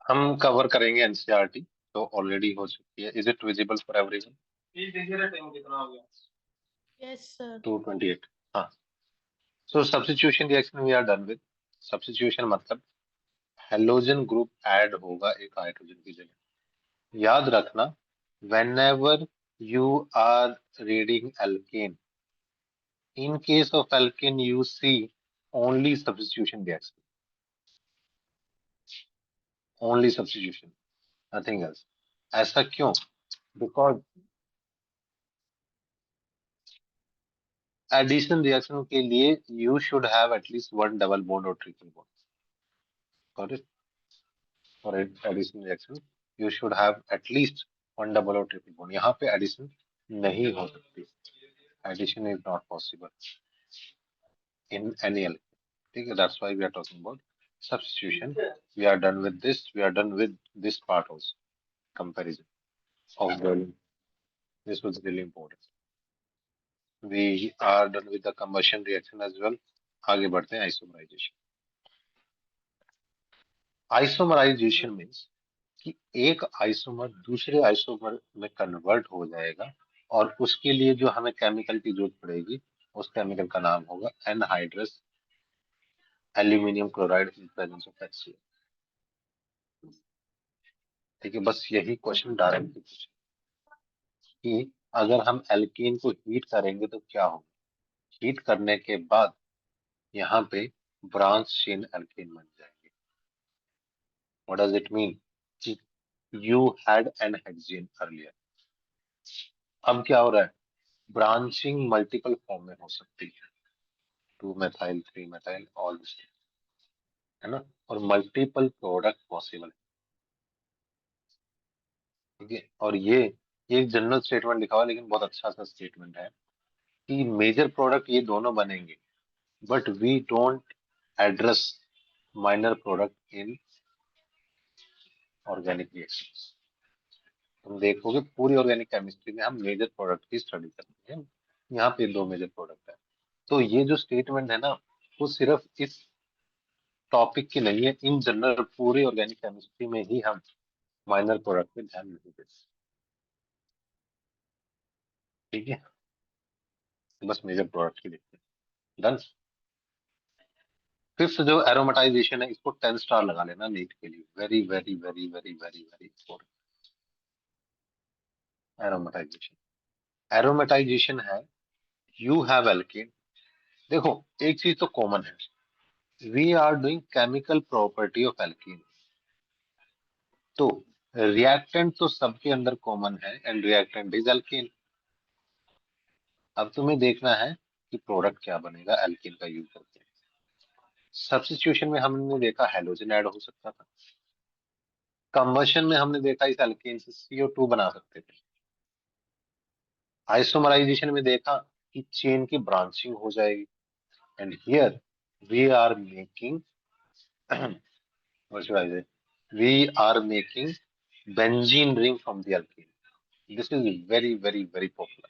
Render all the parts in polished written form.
हम कवर करेंगे एनसीईआरटी, तो ऑलरेडी हो चुकी है। Is it visible for everyone? Time कितना हो गया? Yes sir. 2:28। हाँ, so substitution reaction we are done with. Substitution मतलब हेलोजन ग्रुप ऐड होगा एक हाइड्रोजन की जगह। याद रखना, whenever you are reading alkane, in case of alkane you see only substitution reaction, only substitution, nothing else. ऐसा क्यों? Because addition reaction के लिए you should have at least one double bond or triple bond. Got it? For addition reaction you should have at least one double or triple bond. यहाँ पे addition नहीं हो सकती. Addition is not possible in any alkane. ठीक है? That's why we are talking about substitution. We are done with this. We are done with this part also. Comparison of boiling. This was really important. We are done with the combustion reaction as well. आगे बढ़ते हैं isomerisation. Isomerisation means कि एक isomer दूसरे isomer में convert हो जाएगा और उसके लिए जो हमें केमिकल की जरूरत पड़ेगी उस केमिकल का नाम होगा anhydrous aluminium chloride in presence of HCl। ठीक है, बस यही क्वेश्चन डायरेक्ट पूछे कि अगर हम एल्कीन को हीट करेंगे तो क्या होगा। हीट करने के बाद यहाँ पे ब्रांच चेन एल्कीन बन जाएंगे। What does it mean? You had an hexane earlier, अब क्या हो रहा है? ब्रांचिंग मल्टीपल फॉर्म में हो सकती है, 2 methyl 3 methyl ऑल दिस, है ना, और मल्टीपल प्रोडक्ट पॉसिबल है। ठीक है, और ये एक जनरल स्टेटमेंट लिखा हुआ है लेकिन बहुत अच्छा सा स्टेटमेंट है कि मेजर प्रोडक्ट ये दोनों बनेंगे, but we don't address minor product in organic reactions. तुम देखोगे पूरी ऑर्गेनिक केमिस्ट्री में हम मेजर प्रोडक्ट की स्टडी करते हैं, यहाँ पे 2 मेजर प्रोडक्ट है। तो ये जो स्टेटमेंट है ना, वो सिर्फ इस टॉपिक की नहीं है, इन जनरल पूरी ऑर्गेनिक केमिस्ट्री में ही हम माइनर प्रोडक्ट पे ध्यान नहीं देते। ठीक है, तो बस मेजर प्रोडक्ट ही देखते हैं। डन। फिफ्थ जो एरोमेटाइजेशन है, इसको 10 स्टार लगा लेना नीट के लिए। Very very very very very very important. Aromatization, aromatization है यू हैव एल्केन। देखो एक चीज तो कॉमन है, we are doing chemical property of alkene, तो रिएक्टेंट तो सबके अंदर कॉमन है एंड रिएक्टेंट इज एल्कीन। अब तुम्हें देखना है कि प्रोडक्ट क्या बनेगा एल्कीन का यूज करके। सब्स्टिट्यूशन में हमने देखा हेलोजन ऐड हो सकता था, कंबशन में हमने देखा इस एल्कीन से CO2 बना सकते थे, आइसोमराइजेशन में देखा कि चेन की ब्रांचिंग हो जाएगी, and here we are making what should I say? We are making benzene ring from the alkene. This is very very very popular.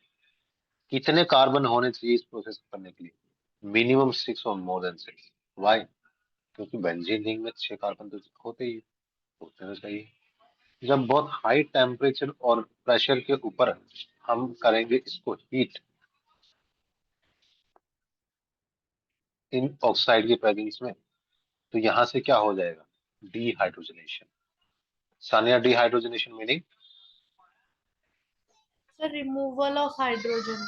कितने कार्बन होने चाहिए इस प्रोसेस को करने के लिए? मिनिमम 6 और मोर देन 6। वाई? क्योंकि बेंजीन रिंग में 6 कार्बन तो होते ही, होते तो चाहिए। जब बहुत हाई टेम्परेचर और प्रेशर के ऊपर हम करेंगे इसको हीट इन ऑक्साइड की प्रेजेंस में, तो यहाँ से क्या हो जाएगा? Dehydrogenation. Sania, dehydrogenation meaning sir removal of hydrogen.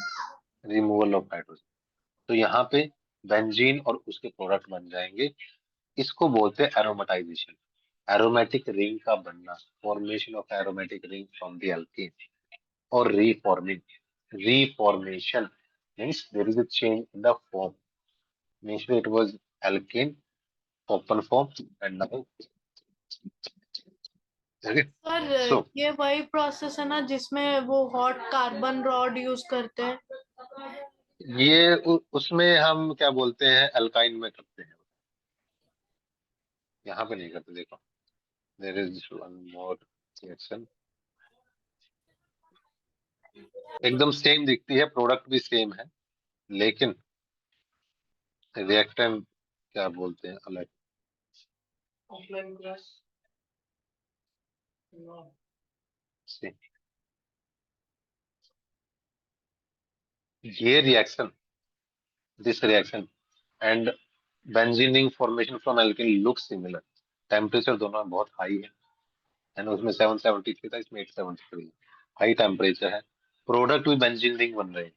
Removal of hydrogen. तो यहाँ पे बेंजीन और उसके प्रोडक्ट बन जाएंगे, इसको बोलते हैं एरोमेटाइजेशन। एरोमेटिक रिंग का बनना, formation of aromatic ring from the alkene, और रीफॉर्मिंग, रीफॉर्मेशन means there is a change in the form. Initially it was alkane open form and now okay. Sir So ये वही प्रोसेस है ना जिसमें वो हॉट कार्बन रॉड यूज करते हैं? ये उसमें हम क्या बोलते हैं, अल्काइन में करते हैं, यहाँ पे नहीं करते। देखो there is one more reaction, एकदम सेम दिखती है, प्रोडक्ट भी सेम है, लेकिन रिएक्टेंट क्या बोलते हैं अलग। ऑफलाइन क्लास See, ये reaction, this reaction and benzene ring formation from alkene look similar. Temperature दोनों में बहुत हाई है ना, उसमें 773 था, इसमें 873, हाई टेम्परेचर है, प्रोडक्ट भी बेंजीन रिंग बन रहे हैं,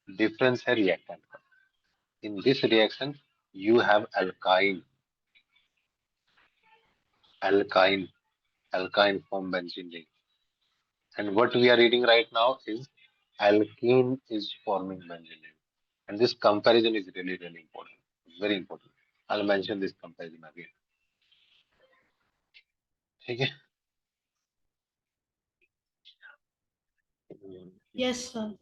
डिफरेंस है रिएक्टेंट का. In this reaction you have alkyne, alkyne, alkyne form benzene ring, and what we are reading right now is alkene is forming benzene ring, and this comparison is really really important, very important. I'll mention this comparison again. ठीक है. Yes sir.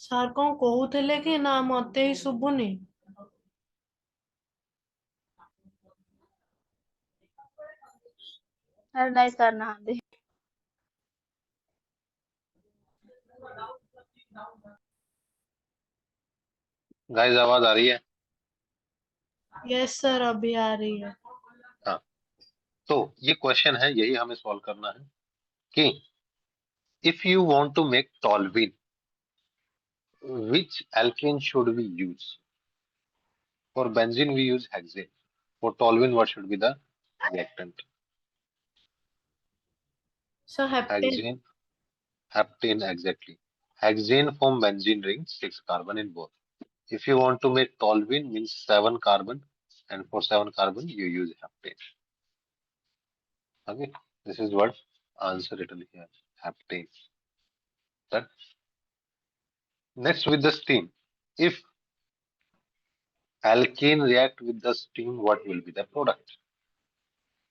Sir କଣ କହୁଥିଲେ କି ନା ମତେ ହିଁ ଶୁଭୁନି. अरे नहीं सर नहा दे. गाइस आवाज आ रही है? यस सर अभी आ रही है. हाँ, तो ये क्वेश्चन है, यही हमें सॉल्व करना है कि if you want to make toluene, which alkane should we use? For benzene we use hexane. For toluene what should be the reactant? Sir heptane. Hexane, heptane, exactly. Hexane form benzene ring, 6 carbon in both. If you want to make toluene, means 7 carbon, and for 7 carbon you use heptane. Okay, this is what answer written here, heptane. That next with the steam. If alkane react with the steam, what will be the product?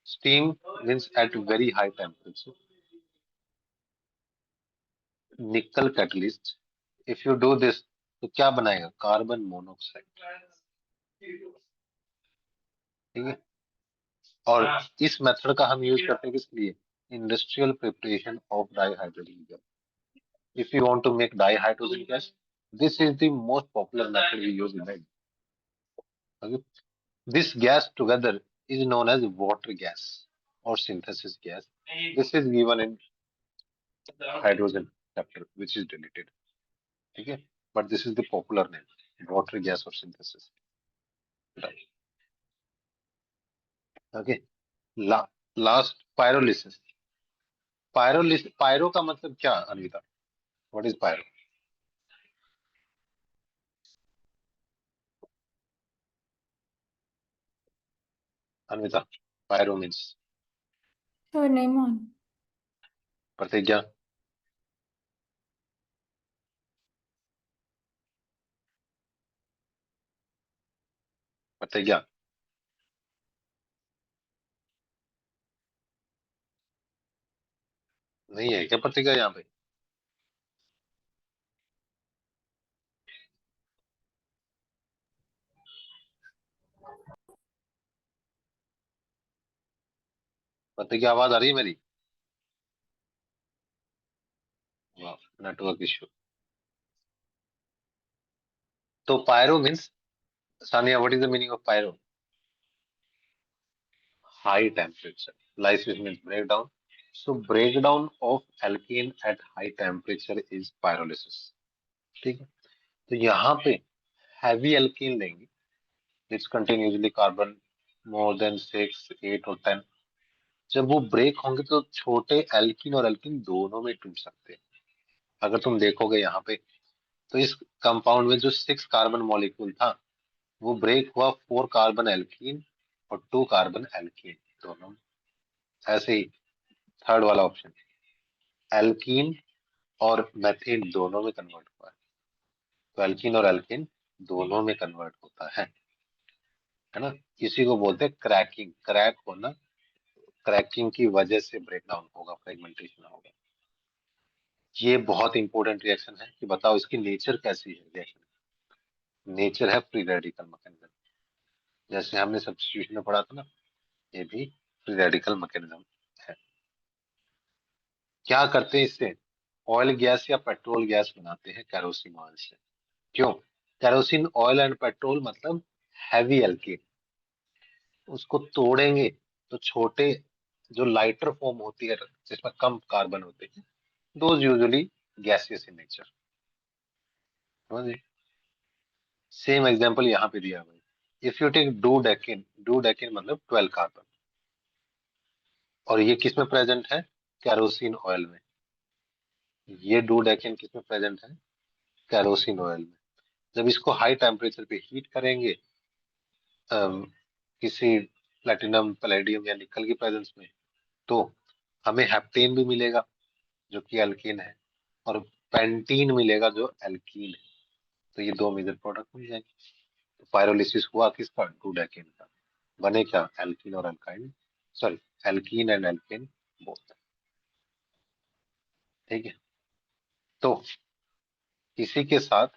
Steam means at very high temperature. निकल catalyst. If you do this तो क्या बनाएगा? Carbon monoxide. ठीक है. और इस method का हम यूज करते हैं किस लिए? Industrial preparation of dihydrogen gas. If you want to make dihydrogen gas, this is the most popular method we use in it. Okay, this gas together is known as water gas or synthesis gas. This is given in hydrogen chapter, which is deleted. ठीक है, but this is the popular name, water gas or synthesis. Right. Okay. Last pyrolysis. Pyro का मतलब क्या Anvita? What is pyro? Anvita, pyro means तो नहीं मान. प्रतिज्ञा. प्रतिज्ञा नहीं है क्या प्रतिज्ञा यहाँ पे? प्रतिज्ञा आवाज आ रही है मेरी? Network issue. तो pyro means, Sania what is the meaning of pyro? High temperature. Lysis means break down. So break down of alkane at high temperature is pyrolysis. ठीक है. तो यहाँ पे हैवी एल्केन लेंगे, it's continuously carbon more than 6, 8 और 10. जब वो break होंगे तो छोटे एल्कीन और एल्कीन दोनों में टूट सकते हैं. अगर तुम देखोगे यहाँ पे, तो इस कंपाउंड में जो 6 कार्बन मॉलिक्यूल था, वो ब्रेक हुआ 4 कार्बन एल्कीन और 2 कार्बन एल्कीन दोनों। ऐसे ही थर्ड वाला ऑप्शन, एल्कीन और मैथेन दोनों में कन्वर्ट हुआ है, तो एल्कीन और एल्केन दोनों में कन्वर्ट होता है ना। इसी को बोलते हैं क्रैकिंग, क्रैक होना, क्रैकिंग की वजह से ब्रेकडाउन होगा, फ्रेगमेंटेशन होगा। ये बहुत इंपॉर्टेंट रिएक्शन है कि बताओ इसकी नेचर कैसी है। रिएक्शन नेचर है फ्री रेडिकल मैकेनिज्म, जैसे हमने सब्स्टिट्यूशन में पढ़ा था ना, ये भी फ्री रेडिकल मैकेनिज्म है। क्या करते हैं इससे, ऑयल गैस या पेट्रोल गैस बनाते हैं केरोसिन ऑयल से। क्यों, केरोसिन ऑयल एंड पेट्रोल मतलब हैवी एल्कीन, उसको तोड़ेंगे तो छोटे जो लाइटर फॉर्म होती है जिसमें कम कार्बन होते हैं, those usually gaseous in nature. समझे, सेम एग्जांपल यहाँ पे दिया हुआ है। If you take dodecane मतलब 12 कार्बन, और ये किस में प्रेजेंट है, कैरोसिन ऑयल में। ये डू डेकिन किस में प्रेजेंट है, कैरोसिन ऑयल में। जब इसको हाई टेम्परेचर पे हीट करेंगे किसी प्लेटिनम पैलेडियम या निकल की प्रेजेंस में, तो हमें हेप्टेन भी मिलेगा जो कि एल्कीन है, और पेंटीन मिलेगा जो एल्कीन है। तो ये दो मेजर प्रोडक्ट मिल जाएंगे। तो पायरोलिसिस हुआ किसका, डूडेकेन का, बने क्या, एल्कीन और alkyne, sorry alkene and alkane both. ठीक है, तो इसी के साथ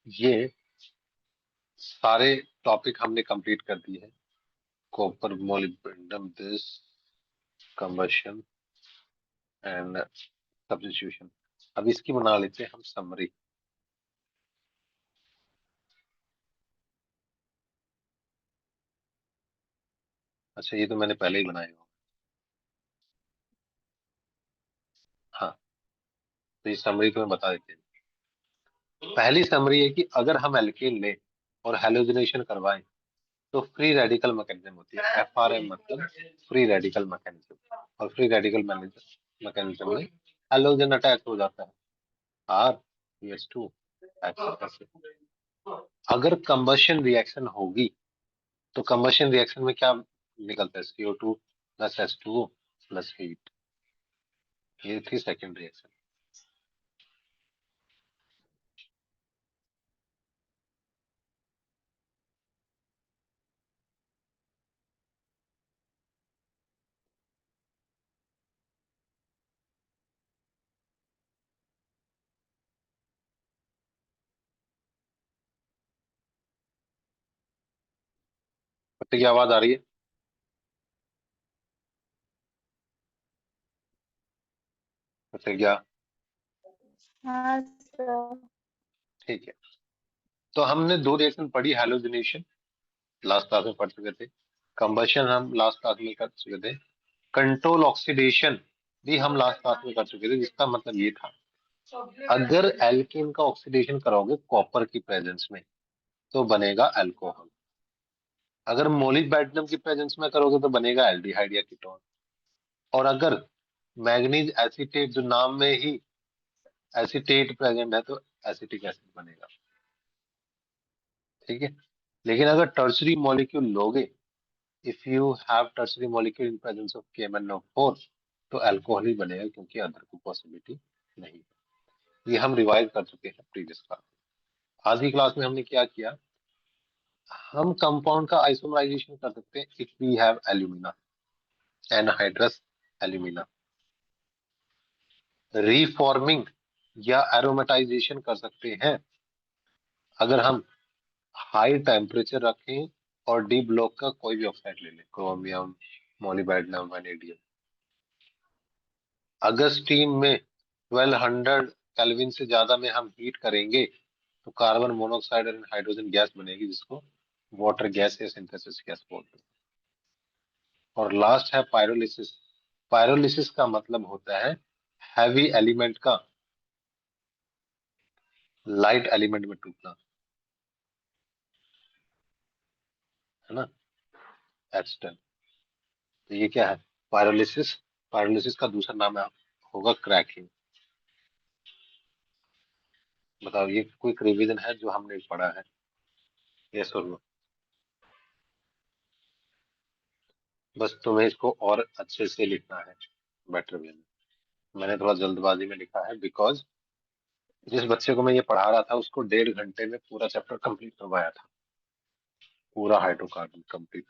ये सारे टॉपिक हमने कंप्लीट कर दिए हैं। Copper molybdenum this, combustion and substitution. अब इसकी बना लेते हैं हम समरी। अच्छा, ये तो मैंने पहले ही बनाया हुआ। हाँ, तो ये समरी को मैं बता देते हैं। पहली समरी है कि अगर हम एल्केन लें और हेलोजनेशन करवाएं तो फ्री रेडिकल मैकेनिज्म होती है, FRM मतलब फ्री रेडिकल मैकेनिज्म, और फ्री रेडिकल मैकेनिज्म में हेलोजन अटैच हो जाता है, R, CH2। अगर कंबशन रिएक्शन होगी तो कंबशन रिएक्शन में क्या निकलता है, CO2 plus H2O plus heat. ये थी सेकेंड रिएक्शन। बच्चे की आवाज आ रही है, बच्चे क्या, हाँ सर। ठीक है। तो हमने दो रिएक्शन पढ़ी, हेलोजनेशन लास्ट क्लास में पढ़ चुके थे, कंबशन हम लास्ट क्लास में कर चुके थे, कंट्रोल ऑक्सीडेशन भी हम लास्ट क्लास में कर चुके थे, जिसका मतलब ये था अगर एल्केन का ऑक्सीडेशन करोगे कॉपर की प्रेजेंस में तो बनेगा अल्कोहल, अगर मोलिब्डेनम की प्रेजेंस में करोगे तो बनेगा एल्डिहाइड या कीटोन, और अगर मैग्नीज एसीटेट जो नाम में ही एसीटेट प्रेजेंट है तो एसिटिक एसिड बनेगा। ठीक है, लेकिन अगर टर्सरी मॉलिक्यूल लोगे, if you have tertiary molecule in presence of KMnO4 तो अल्कोहल ही बनेगा, क्योंकि अदर की पॉसिबिलिटी नहीं है। ये हम रिवाइज कर चुके हैं प्रीवियस क्लास। आज की क्लास में हमने क्या किया, हम कंपाउंड का आइसोमराइजेशन कर सकते हैं if we have alumina, anhydrous alumina. Reforming या एरोमेटाइजेशन कर सकते हैं अगर हम हाई टेम्परेचर रखें और डी ब्लॉक का कोई भी ऑक्साइड ले लें, क्रोमियम, मोलिब्डेनम, वैनेडियम। अगर स्टीम में 1200 केल्विन से ज्यादा में हम हीट करेंगे तो कार्बन मोनोऑक्साइड और हाइड्रोजन गैस बनेगी, जिसको वाटर गैस या सिंथेसिस गैस बोलते हैं। और लास्ट है पायरोलिसिस। पायरोलिसिस का मतलब होता है हैवी एलिमेंट का लाइट एलिमेंट में टूटना, है ना, एस्टन। तो ये क्या है, पायरोलिसिस। पायरोलिसिस का दूसरा नाम होगा क्रैकिंग। बताओ, ये कोई रिवीजन है जो हमने पढ़ा है, यस और नो। बस तुम्हें इसको और अच्छे से लिखना है, बेटर वे में। मैंने थोड़ा जल्दबाजी में लिखा है बिकॉज जिस बच्चे को मैं ये पढ़ा रहा था उसको 1.5 घंटे में पूरा चैप्टर कंप्लीट करवाया था, पूरा hydrocarbon complete,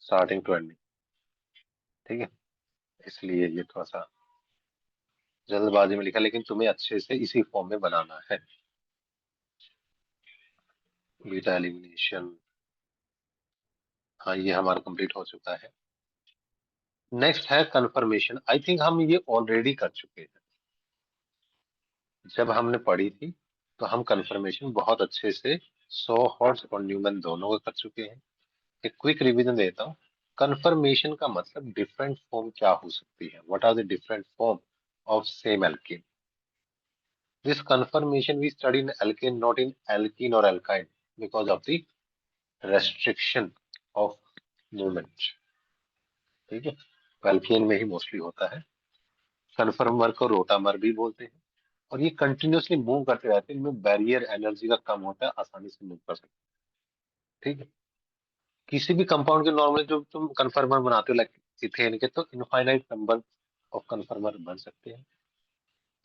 starting to ending. ठीक है, इसलिए ये थोड़ा सा जल्दबाजी में लिखा, लेकिन तुम्हें अच्छे से इसी फॉर्म में बनाना है। बीटा एलिमिनेशन, हाँ ये हमारा कंप्लीट हो चुका है। नेक्स्ट है कंफर्मेशन। आई थिंक हम ये ऑलरेडी कर चुके हैं, जब हमने पढ़ी थी तो हम कंफर्मेशन बहुत अच्छे से सो हॉट्स और न्यूमैन दोनों को कर चुके हैं। एक क्विक रिवीजन देता हूँ। कंफर्मेशन का मतलब डिफरेंट फॉर्म क्या हो सकती है, what are the different form of same alkane. This conformation we study in alkane, not in alkene और alkyne, because of the restriction of movement. ठीक है, तो एल्केन में ही मोस्टली होता है। कन्फर्मर को रोटामर भी बोलते हैं, और ये कंटिन्यूअसली मूव करते रहते हैं, इनमें बैरियर एनर्जी का कम होता है, आसानी से मूव कर सकते हैं। ठीक है, किसी भी कंपाउंड के नॉर्मली जो तुम कन्फर्मर बनाते हो लाइक इथेन के, तो इनफाइनाइट नंबर ऑफ कन्फर्मर बन सकते हैं।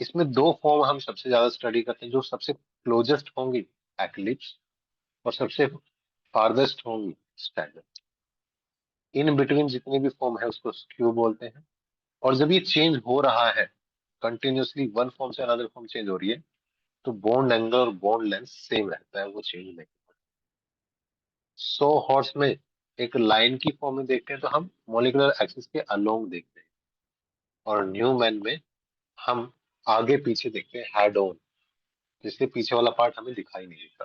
इसमें दो फॉर्म हम सबसे ज्यादा स्टडी करते हैं, जो सबसे क्लोजेस्ट होंगी एक्लिप्स, और सबसे फारदेस्ट होंगी स्टैगर। इन बिटवीन जितनी भी फॉर्म है उसको स्क्यू बोलते हैं। और जब ये चेंज हो रहा है कंटिन्यूअसली, वन फॉर्म से अनदर फॉर्म चेंज हो रही है, तो बॉन्ड एंगल और बॉन्ड लेंथ सेम रहता है, वो चेंज नहीं होता। सो हॉर्स में एक लाइन की फॉर्म में देखते हैं तो हम मॉलिक्यूलर एक्सिस के अलोंग देखते हैं, और न्यूमैन में हम आगे पीछे देखते हैं, हेड ऑन, जिसके पीछे वाला पार्ट हमें दिखाई नहीं देता।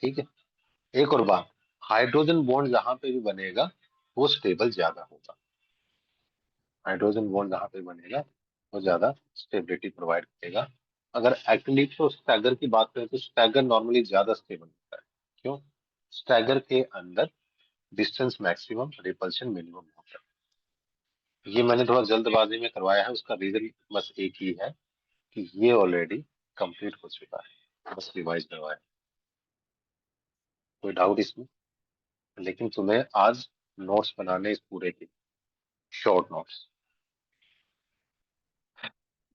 ठीक है, एक और बात, हाइड्रोजन बॉन्ड जहां पे भी बनेगा वो स्टेबल ज्यादा होगा। हाइड्रोजन बॉन्ड जहां पे बनेगा वो ज्यादा स्टेबिलिटी प्रोवाइड करेगा। अगर एक्लिप्स और स्टैगर की बात करें तो स्टैगर नॉर्मली ज्यादा स्टेबल होता है। क्यों? स्टैगर के अंदर डिस्टेंस मैक्सिमम, रिपल्शन मिनिमम होता है। ये मैंने थोड़ा जल्दबाजी में करवाया है, उसका रीजन बस एक ही है कि ये ऑलरेडी कंप्लीट हो चुका है, बस रिवाइज करवाया। कोई डाउट इसमें? लेकिन तुम्हें आज नोट्स बनाने इस पूरे के, शॉर्ट नोट्स।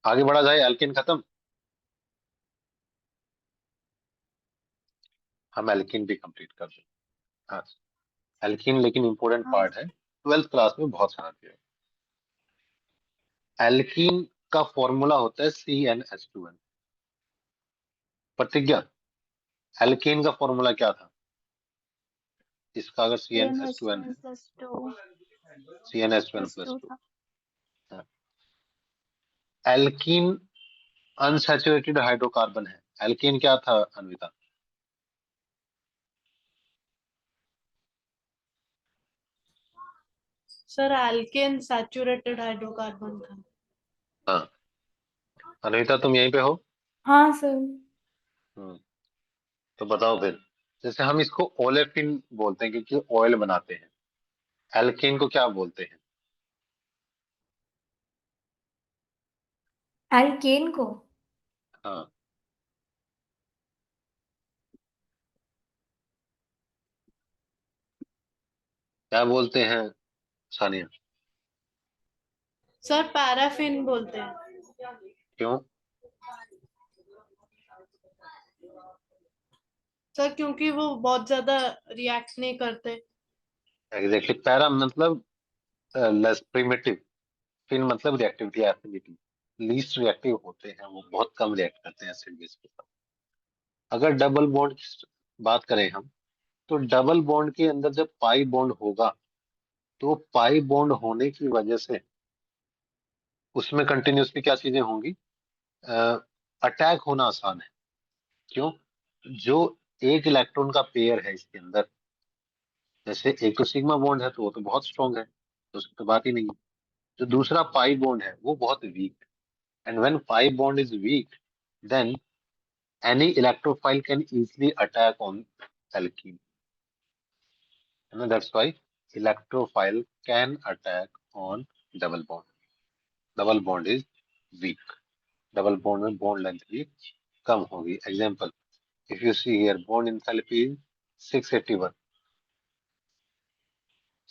आगे बढ़ा जाए, एल्केन खत्म, हम एल्केन भी कंप्लीट कर दें। हाँ, एल्कीन लेकिन इंपॉर्टेंट हाँ पार्ट है, 12th क्लास में बहुत सारा दिया है। एल्कीन का फॉर्मूला होता है CnH2n। प्रतिज्ञा, एल्कीन का फॉर्मूला क्या था इसका? अगर CnH2n है, CnH2n+2 CnH2n plus plus 2 two. था। एल्कीन अनसैचुरेटेड हाइड्रोकार्बन है। एल्कीन क्या था Anvita? Sir alkane saturated hydrocarbon था। हाँ, अन्विता तुम यहीं पे हो? हाँ सर। हम्म, तो बताओ फिर। जैसे हम इसको ओलेफिन बोलते हैं क्योंकि ऑयल बनाते हैं, एल्कीन को क्या बोलते हैं? एल्केन को हाँ, क्या बोलते हैं सानिया? सर पैराफिन बोलते हैं। क्यों? सर क्योंकि वो बहुत ज्यादा रिएक्ट नहीं करते। एग्जैक्टली, पैरा मतलब लेस प्रिमिटिव, फिन मतलब रिएक्टिविटी, एसिडिटी, लीस्ट रिएक्टिव होते हैं, वो बहुत कम रिएक्ट करते हैं एसिड बेस के साथ। अगर डबल बॉन्ड की बात करें हम, तो डबल बॉन्ड के अंदर जब पाई बॉन्ड होगा, तो पाई बॉन्ड होने की वजह से उसमें कंटिन्यूसली क्या चीजें होंगी? अटैक होना आसान है। क्यों? जो एक इलेक्ट्रॉन का पेयर है इसके अंदर, जैसे एक तो सिग्मा बॉन्ड है तो वो तो बहुत स्ट्रांग है, तो उसकी तो बात ही नहीं है। जो दूसरा पाई बॉन्ड है वो बहुत weak, and when pi bond is weak, then any electrophile can easily attack on alkene. That's why electrophile can attack on double bond. Double bond is weak. Double bond में bond length भी कम होगी. Example, if you see here, bond enthalpy is 681.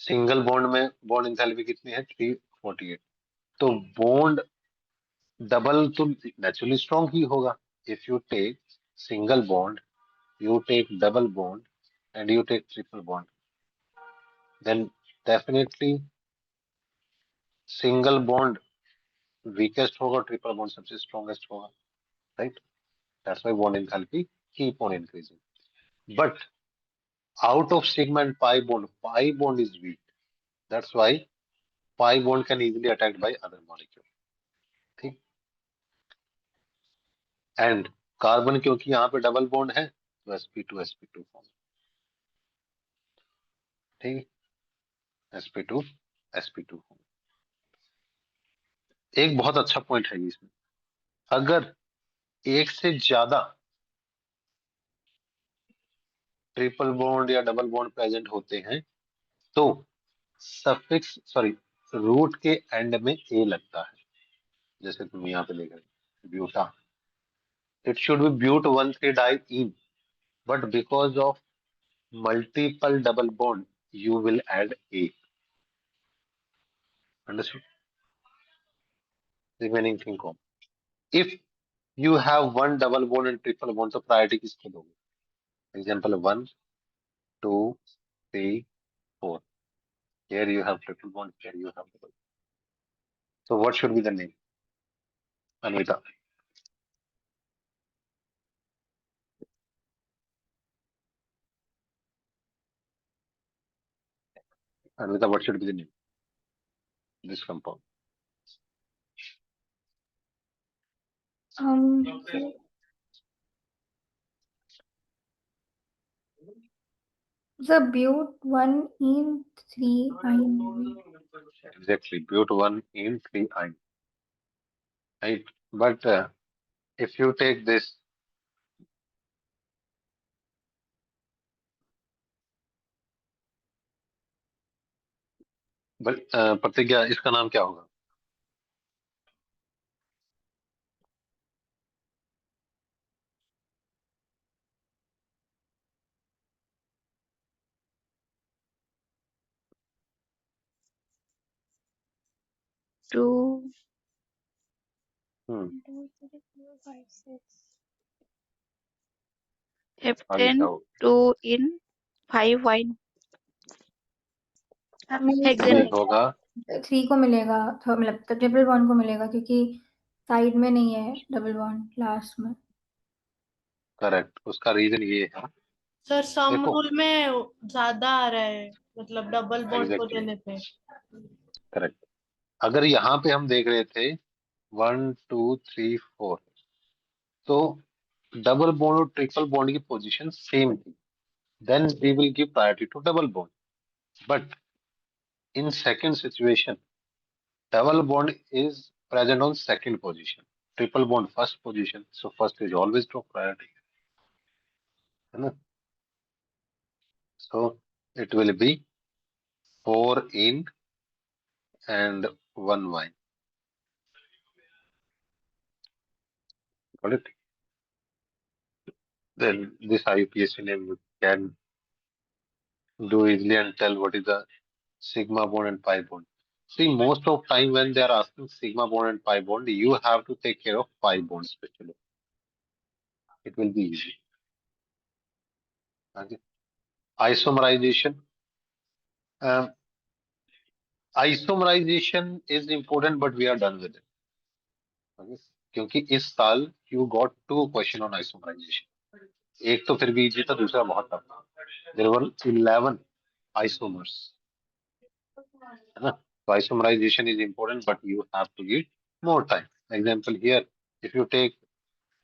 Single bond में bond enthalpy कितनी है 348। तो bond double तो naturally strong ही होगा। If you take single bond, you take double bond and you take triple bond, then definitely single bond weakest होगा, triple bond सबसे strongest होगा, right? That's why bond enthalpy keep on increasing. But out of sigma and pi bond is weak. That's why pi bond can easily attacked by other molecule. ठीक? And carbon क्योंकि यहाँ पे double bond है तो sp2 form, ठीक, sp2 form. एक बहुत अच्छा पॉइंट है इसमें, अगर एक से ज्यादा ट्रिपल बॉन्ड या डबल बॉन्ड प्रेजेंट होते हैं तो सफिक्स रूट के एंड में ए लगता है। जैसे तुम यहाँ पे देख रहे हो buta, it should be but 1,3 diene, but because of multiple double bond you will add a. Understood? Remaining thing come, if you have one double bond and triple bond तो प्रायोरिटी किसको दोगे? Example 1 2 3 4, here you have triple bond, here you have double, so what should be the name? Anvita. Anvita, what should be the name? This compound. The but 1 in 3 ion. Exactly, but 1 in 3 ion. Right, but if you take this, but प्रतिज्ञा इसका नाम क्या होगा? Two, हम्म, 2, 3, 4, 5, 6. आगे F10, क्या होगा? 2 in 5 wine. हमें ये Hexane. होगा 3 को मिलेगा, तो मतलब ट्रिपल बॉन्ड को मिलेगा क्योंकि साइड में नहीं है डबल बॉन्ड लास्ट में। करेक्ट, उसका रीजन ये है, सर सम देखो रूल में ज्यादा आ रहा है, मतलब डबल बॉन्ड को एग्जैक्टली देने पे। करेक्ट। अगर यहाँ पे हम देख रहे थे 1 2 3 4, तो डबल बॉन्ड और ट्रिपल बॉन्ड की पोजीशन सेम थी, then we will give priority to double bond. But in second situation double bond is present on second position, triple bond first position, so first is always top priority, है ना? So it will be 4 in and 1 wine. Got it? Then this IUPAC name you can do easily and tell what is the sigma bond and pi bond. See, most of time when they are asking sigma bond and pi bond, you have to take care of pi bond especially. It will be easy. Okay. Isomerization. Um, Isomerization is important, but we are done with it. Okay? क्योंकि इस साल you got 2 question on isomerization. एक तो फिर भी easy था, दूसरा बहुत टफ था. There were 11 isomers, है ना? So isomerization is important, but you have to give more time. Example here, if you take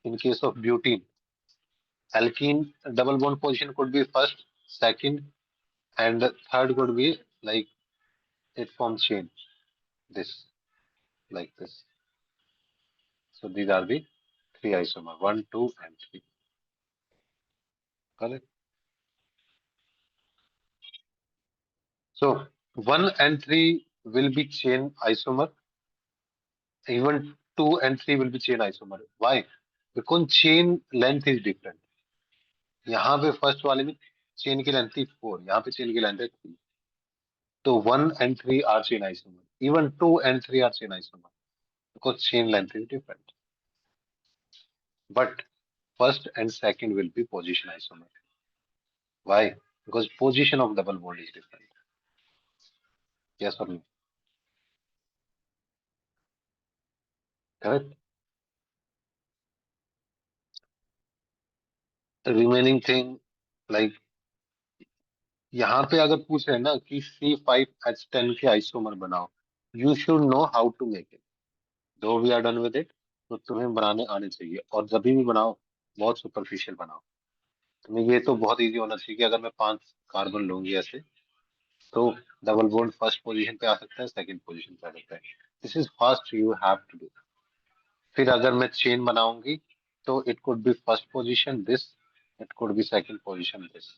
in case of butene, alkene double bond position could be first, second, and third could be like it forms chain, this, like this. So these are the 3 isomer, 1, 2, and 3. Correct? So 1 and 3 will be chain isomer. Even 2 and 3 will be chain isomer. Why? Because chain length is different. यहाँ पे first वाले में chain की length थी 4, यहाँ पे chain की length है 3. So 1 and 3 are chain isomer. Even 2 and 3 are chain isomer because chain length is different. But first and second will be position isomer. Why? Because position of double bond is different. Yes or no? Correct? The remaining thing, like यहाँ पे अगर पूछ रहे हैं ना कि C5H10 के isomer बनाओ, you should know how to make it. Though we are done with it, तो तुम्हें बनाने आने चाहिए और जब भी बनाओ बहुत सुपरफिशियल बनाओ. तुम्हें ये तो बहुत इजी होना चाहिए कि अगर मैं 5 कार्बन लूंगी ऐसे तो डबल बॉन्ड फर्स्ट पोजीशन पे आ सकता है, सेकंड पोजीशन पे आ सकता है. This is first you have to do. फिर अगर मैं चेन बनाऊंगी तो it could be first position this, it could be second position this,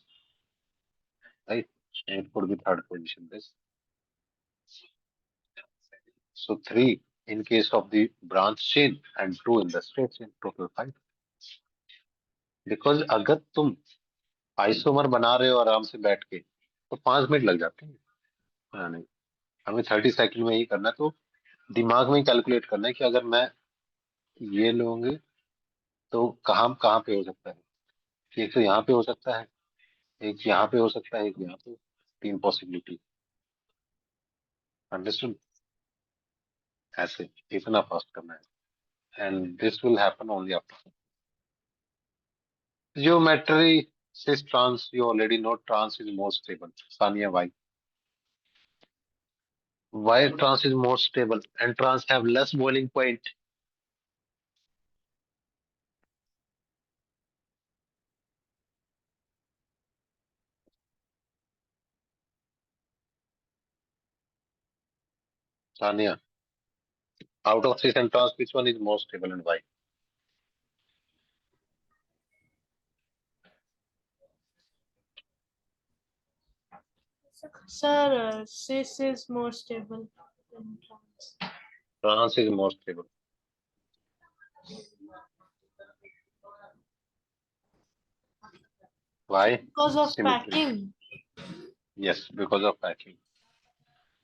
right, it could be third position this. So 3 in case of the branch chain and 2 in the straight chain, total 5. Because अगर तुम isomer बना रहे हो आराम से बैठ के तो 5 मिनट लग जाते हैं. हाँ, नहीं, हमें 30 सेकंड में ही करना है. तो दिमाग में ही कैलकुलेट करना है कि अगर मैं ये लूंगी तो कहाँ कहाँ पे हो सकता है. एक तो यहाँ पे हो सकता है, एक यहाँ पे हो सकता है, एक यहाँ पे. 3 पॉसिबिलिटी. अंडरस्टूड? ऐसे इतना फास्ट करना है and this will happen only after geometry. Cis trans, you already know trans is more stable. Sania, why? Why trans is more stable and trans have less boiling point? Sania, out of cis and trans, which one is more stable and why? Sir, cis is more stable than trans. Trans is more stable. Why? Because of Symmetry. packing. Yes, because of packing.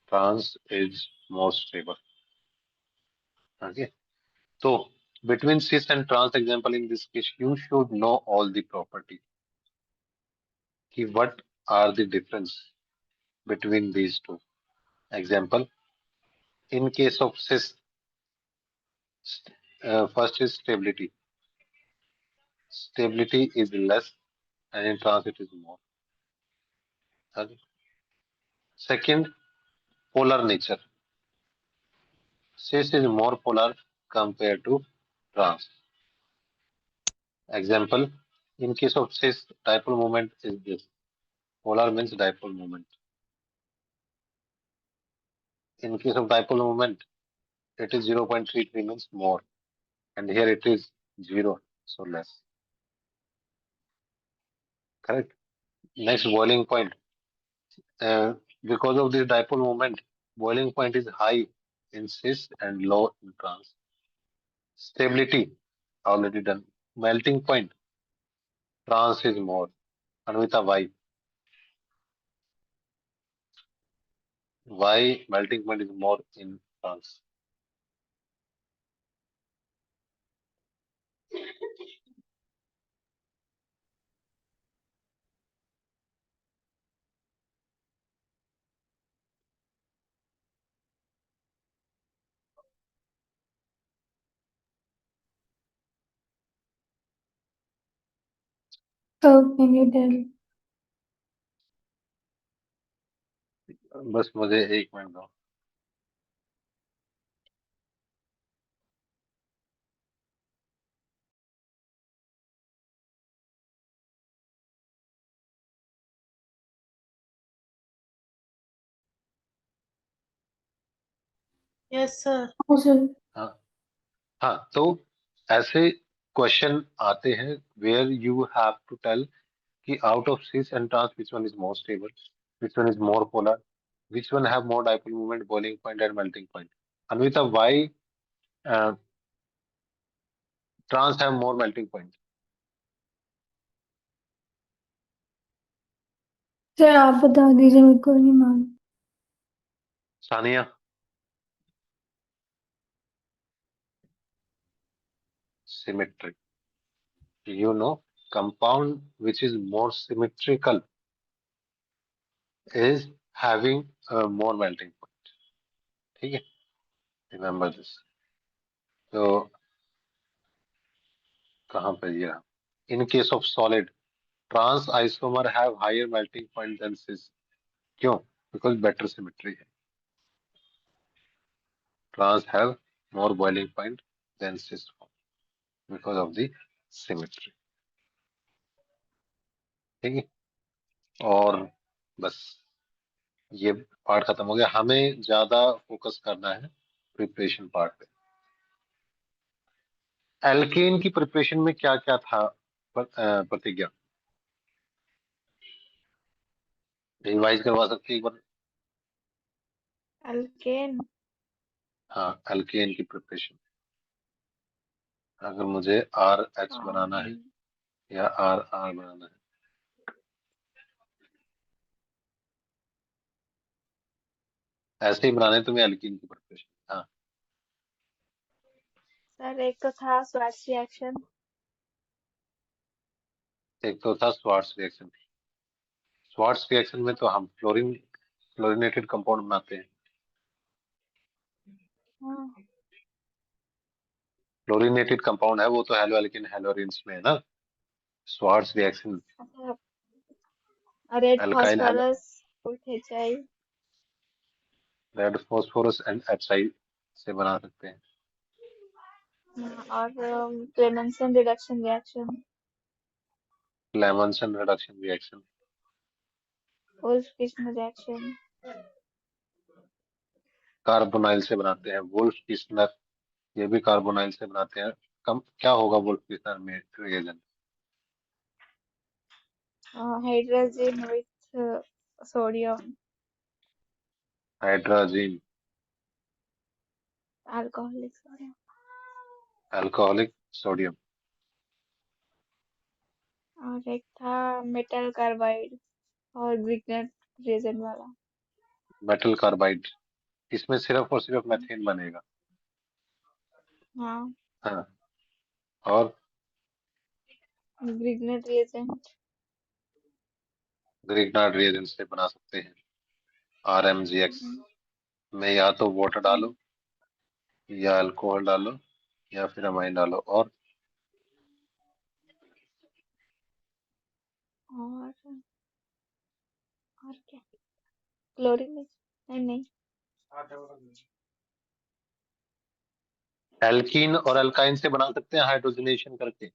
Trans is more stable. Okay. So between cis and trans example in this case, you should know all the property. Ki what are the difference between these two? Example, in case of cis, first is stability. Stability is less and in trans it is more. Okay. Second, polar nature. Cis is more polar compared to trans. Example, in case of cis, dipole moment is this. Polar means dipole moment. In case of dipole moment, it is 0.33 means more. And here it is 0, so less. Correct? Next, boiling point. Because of this dipole moment, boiling point is high in cis and low in trans. Stability, already done. Melting point, trans is more. Anvita, why? Why melting point is more in trans? So can you tell? बस मुझे 1 minute दो. Yes, sir. Oh, sir. हाँ हाँ, तो ऐसे question आते हैं where you have to tell कि out of cis and trans, which one is more stable, which one is more polar, which one have more dipole moment, boiling point, and melting point. Anvita, why trans have more melting point? Sir आप बता दीजिए, मेरे को नहीं मालूम. Sania, symmetry. You know, compound which is more symmetrical is having a more melting point. ठीक है, remember this. तो कहाँ पे ये रहा? In case of solid, trans isomer have higher melting point than cis. क्यों? Because better symmetry है. Trans have more boiling point than cis form because of the symmetry. ठीक है, और बस ये पार्ट खत्म हो गया. हमें ज्यादा फोकस करना है प्रिपरेशन पार्ट पे. एल्केन की प्रिपरेशन में क्या क्या था प्रतिज्ञा? रिवाइज करवा सकती है एक बार? alkane. हाँ, एल्केन की प्रिपरेशन. अगर मुझे आर एच बनाना है या आर आर बनाना है, ऐसे ही बनाना है तुम्हें एल्केन की प्रिपरेशन. हाँ, सर एक तो था स्वाच रिएक्शन. एक तो था स्वार्ट्स रिएक्शन. स्वार्ट्स रिएक्शन में तो हम फ्लोरिनेटेड कंपाउंड बनाते हैं. फ्लोरिनेटेड कंपाउंड है वो तो हेलो एल्केन हेलोरिन्स में है ना. Swarts reaction red alkyl phosphorus HI. Red phosphorus and HI से बना सकते हैं. और Clemmensen reduction reaction. Clemmensen reduction reaction, Wolff Kishner reaction. Carbonyl से बनाते हैं. वुल्फ किस्लर, ये भी कार्बोनाइल से बनाते हैं. कम क्या होगा वुल्फ किस्लर में reagent? Hydrogen with sodium. Hydrogen, alcoholic sodium. Alcoholic sodium. और एक था मेटल कार्बाइड और ग्रिग्नेट रिएजेंट वाला. मेटल कार्बाइड, इसमें सिर्फ और सिर्फ मेथेन बनेगा. हाँ, हाँ, और ग्रिग्नेट रिएजेंट. ग्रिग्नार्ड रिएजेंट से बना सकते हैं. RMGX में या तो वाटर डालो या अल्कोहल डालो या फिर अमाइन डालो. और क्या? क्लोरीन. नहीं. एल्कीन और अल्काइन से बना सकते हैं हाइड्रोजनेशन करके,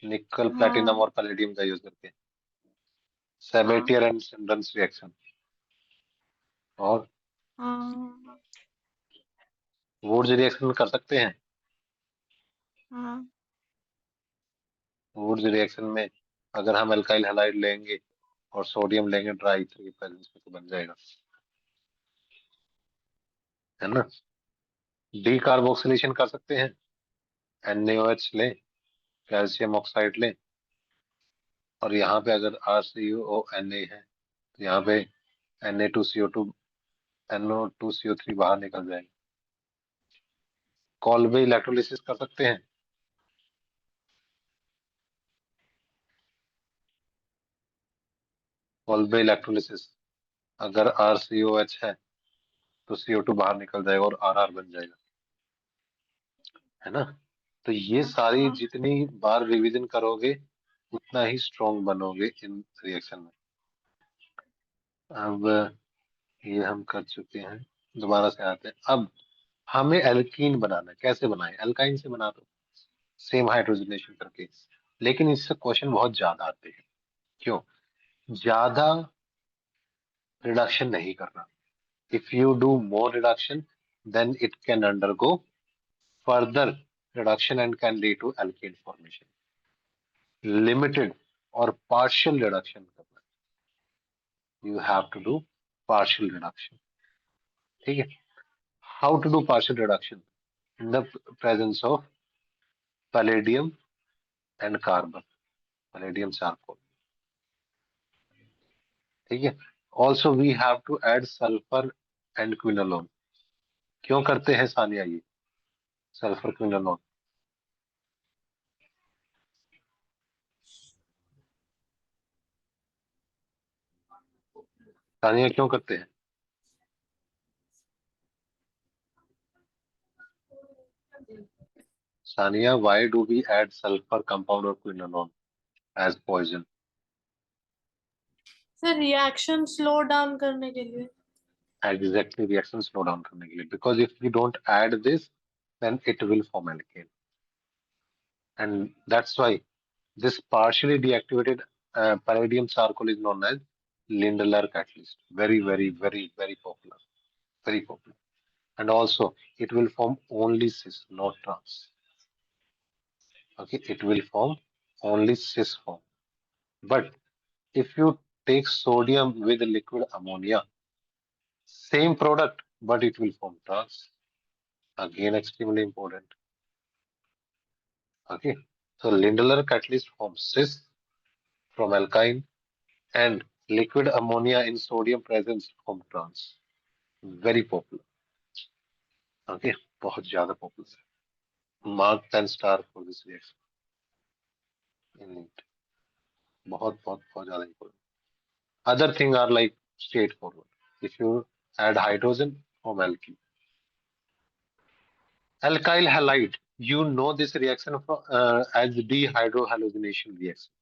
निकल हाँ. प्लेटिनम और पैलेडियम का यूज करके. सेबेटियर एंड सिंडन्स रिएक्शन. और हाँ. वुड्स रिएक्शन कर सकते हैं. हाँ. वुड्स रिएक्शन में अगर हम अल्काइल हैलाइड लेंगे और सोडियम लेंगे ड्राई ईथर की प्रेजेंस में तो बन जाएगा, है ना. डीकार्बोक्सिलेशन कर सकते हैं. NaOH लें, कैल्शियम ऑक्साइड लें, और यहाँ पे अगर RCONA है तो यहाँ पे Na2CO2 NO2CO3 बाहर निकल जाएगा. कॉल्बे इलेक्ट्रोलिसिस कर सकते हैं. कॉल्बे इलेक्ट्रोलिसिस, अगर RCOH है तो CO2 बाहर निकल जाएगा और RR बन जाएगा, है ना. तो ये सारी जितनी बार रिवीजन करोगे उतना ही स्ट्रॉन्ग बनोगे इन रिएक्शन में. अब ये हम कर चुके हैं, दोबारा से आते हैं. अब हमें एल्कीन बनाना है. कैसे बनाए? अल्काइन से बना दो सेम हाइड्रोजनेशन करके. लेकिन इससे क्वेश्चन बहुत ज्यादा आते हैं. क्यों? ज्यादा रिडक्शन नहीं करना. If you do more reduction then it can undergo further reduction and can lead to alkane formation. Limited और पार्शियल रिडक्शन करना. You have to do partial reduction. ठीक है. How to do partial reduction? In the presence of palladium and carbon, palladium charcoal. ठीक है. Also we have to add sulphur and quinolone. क्यों करते हैं सानिया ये सल्फर क्विनोलोन? सानिया क्यों करते हैं? Sania, why do we add sulfur compound or quinolone as poison? Sir reaction slow down करने के लिए। Exactly, reaction slow down करने के लिए. Because if we don't add this, then it will form alkane. And that's why this partially deactivated palladium charcoal is known as Lindlar catalyst. Very, very, very, very popular. Very popular. And also, it will form only cis, not trans. Okay, it will form only cis form. But if you take sodium with liquid ammonia, same product, but it will form trans. Again, extremely important. Okay, so Lindlar catalyst forms cis from alkyne, and liquid ammonia in sodium presence form trans. Very popular. Okay, बहुत ज़्यादा popular. Mark 10 star for this reaction. In it. बहुत बहुत बहुत ज़्यादा important. Other things are like straightforward. If you add hydrogen, form alkene. Alkyl halide. You know this reaction as dehydrohallucination reaction.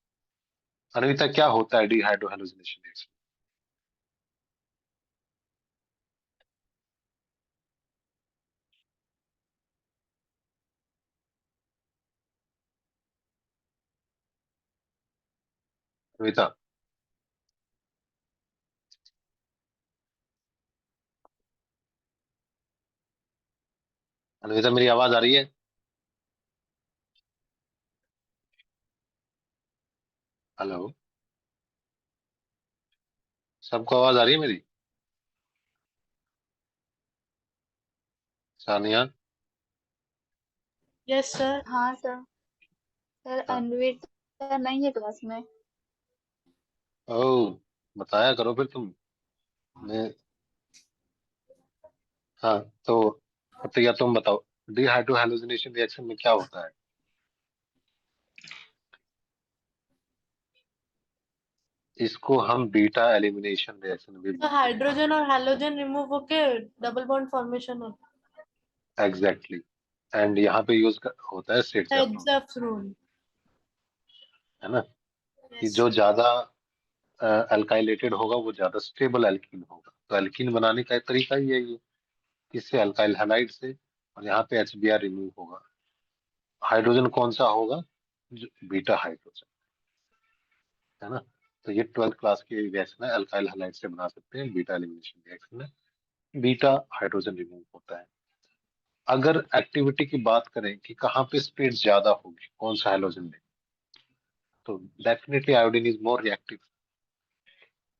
Anvita, क्या होता है dehydrohallucination reaction? Anvita, Anvita, मेरी आवाज आ रही है? हेलो, सबको आवाज आ रही है मेरी? सानिया? Yes sir. हाँ सर। सर हाँ. अन्विता नहीं है क्लास में। ओह, बताया करो फिर तुम. मैं हाँ, तो प्रतिज्ञा तुम बताओ, डिहाइड्रोहाइलोजिनेशन रिएक्शन में क्या होता है? इसको हम बीटा एलिमिनेशन रिएक्शन भी तो बोलते हाइड्रोजन और हैलोजन रिमूव होके डबल बॉन्ड फॉर्मेशन होता हैं. एग्जैक्टली. एंड यहाँ पे यूज होता है है। Set heads rule. है ना, कि यस। जो ज्यादा अल्काइलेटेड होगा वो ज्यादा स्टेबल एल्कीन होगा. तो एल्कीन बनाने का एक तरीका ही है ये, इससे अल्काइल हैलाइड से, और यहाँ पे HBr रिमूव होगा. हाइड्रोजन कौन सा होगा? बीटा हाइड्रोजन, है ना. तो ये 12th क्लास की रिएक्शन है, अल्काइल हैलाइड से बना सकते हैं बीटा एलिमिनेशन रिएक्शन में. बीटा हाइड्रोजन रिमूव होता है. अगर एक्टिविटी की बात करें कि कहाँ पे स्पीड ज्यादा होगी कौन सा हैलोजन में, तो definitely iodine is more reactive,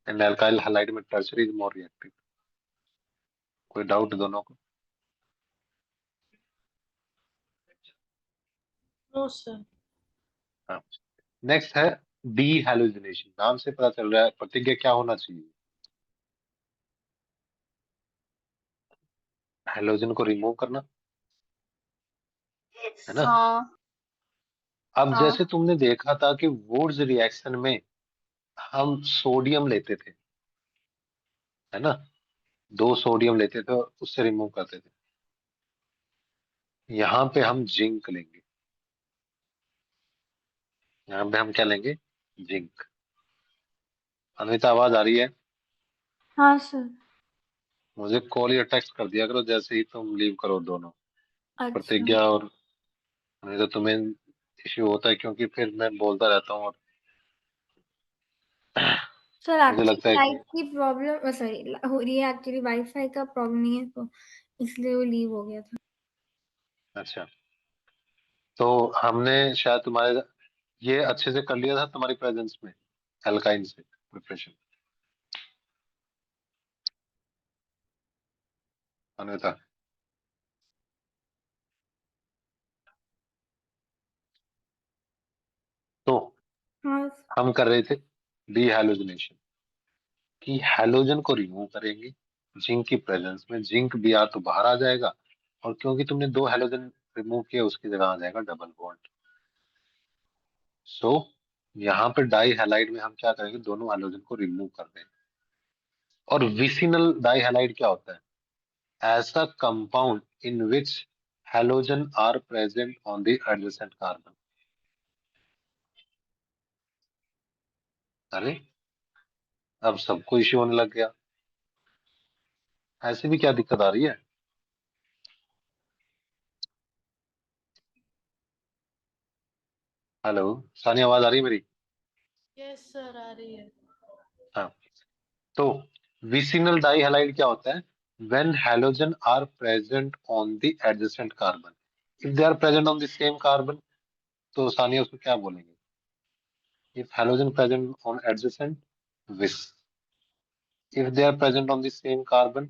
and alkyl halide में टर्सरी इज मोर रिएक्टिव. कोई डाउट दोनों को? No sir. हाँ. नेक्स्ट है डी हैलोजिनेशन. नाम से पता चल रहा है प्रतिज्ञा क्या होना चाहिए? हैलोजन को रिमूव करना, है ना. हाँ अब हाँ जैसे तुमने देखा था कि वुड्स रिएक्शन में हम सोडियम लेते थे, है ना, 2 सोडियम लेते थे और उससे रिमूव करते थे. यहाँ पे हम जिंक लेंगे. यहाँ पे हम क्या लेंगे? जिंक. अनविता, आवाज आ रही है? हाँ सर। मुझे कॉल या टेक्स्ट कर दिया करो जैसे ही तुम लीव करो दोनों. अच्छा प्रतिज्ञा और अनविता, तुम्हें इश्यू होता है क्योंकि फिर मैं बोलता रहता हूँ और सर, मुझे एक्चुअली लगता है कि लाइट की प्रॉब्लम सॉरी हो रही है, एक्चुअली वाईफाई का प्रॉब्लम नहीं है तो इसलिए वो लीव हो गया था। अच्छा, तो हमने शायद तुम्हारे ये अच्छे से कर लिया था तुम्हारी प्रेजेंस में एल्काइन से प्रिपरेशन. अनविता, तो हाँ हम कर रहे थे डी हैलोजिनेशन, कि हैलोजन को रिमूव करेंगे जिंक की प्रेजेंस में जिंक भी या तो बाहर आ जाएगा, और क्योंकि तुमने 2 हैलोजन रिमूव किया उसकी जगह आ जाएगा डबल बॉन्ड। सो यहाँ पे डाई हैलाइड में हम क्या करेंगे, दोनों हैलोजन को रिमूव कर देंगे। और विसिनल डाई हैलाइड क्या होता है, ऐसा compound in which halogen are present on the adjacent carbon. अरे अब सबको इश्यू होने लग गया, ऐसे भी क्या दिक्कत आ रही है? हेलो सानी, आवाज आ रही है मेरी? यस सर, आ रही है। हाँ, तो विसिनल डाई हैलाइड क्या होता है, when halogen are present on the adjacent carbon, if they are present on the same carbon, तो सानिया उसको क्या बोलेंगे, if halogen present on adjacent, vis, if they are present on the same carbon,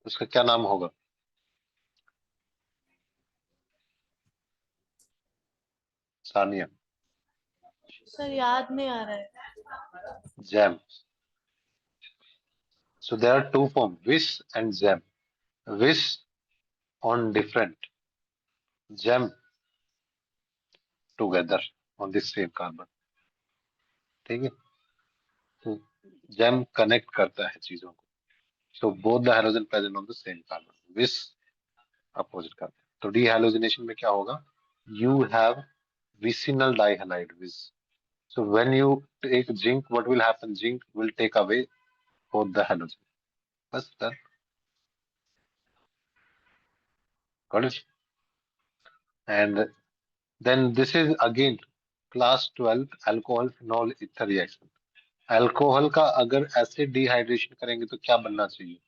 उसका क्या नाम होगा? सानिया, सर याद नहीं आ रहा है। Jam. So there are two forms, vis and jam. Vis on different, jam together on the same carbon, ठीक है? तो जैम कनेक्ट करता है चीजों को। So both the halogen present on the same carbon. Vis opposite करते हैं। तो डीहाइलोजिनेशन में क्या होगा, you have vicinal dihalide vis. So when you take zinc, what will happen? Zinc will take away both the halogen. बस done. Got it? And then this is again class 12 alcohol phenol ether reaction. Alcohol का अगर acid dehydration करेंगे तो क्या बनना चाहिए?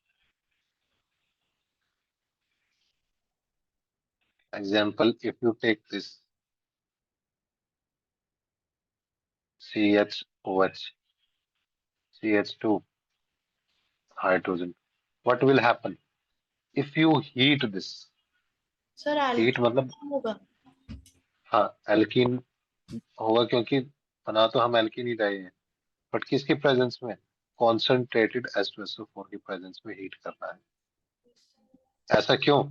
Example, if you take this CHOH, CH2 hydrogen, what will happen if you heat this? Sir heat मतलब, alkene होगा। हाँ एल्कीन होगा, क्योंकि बना तो हम एल्कीन ही रहे हैं, बट किसके प्रेजेंस में? कॉन्सेंट्रेटेड H2SO4 की प्रेजेंस में हीट करना है। ऐसा क्यों?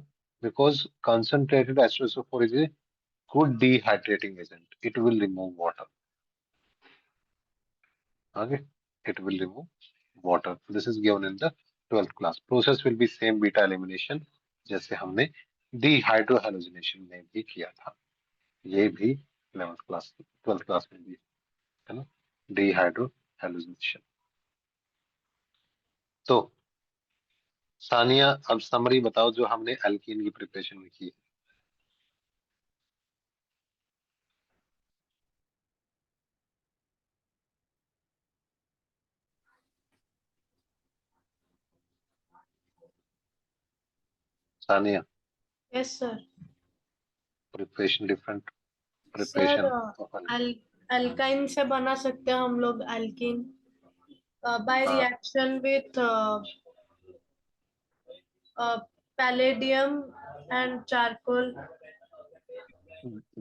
Because concentrated H2SO4 is a good dehydrating agent, it will remove water. Okay, it will remove water. This is given in the 12th class. Process will be same, beta elimination, जैसे हमने dehydrohalogenation में भी किया था, ये भी 11th class 12th class में भी है ना, dehydrohalogenation। तो सानिया अब समरी बताओ जो हमने अल्कीन की प्रिपरेशन में की है। Sania, yes sir. Preparation different, sir preparation of alkyne से बना सकते हैं हम लोग alkene by reaction with palladium and charcoal.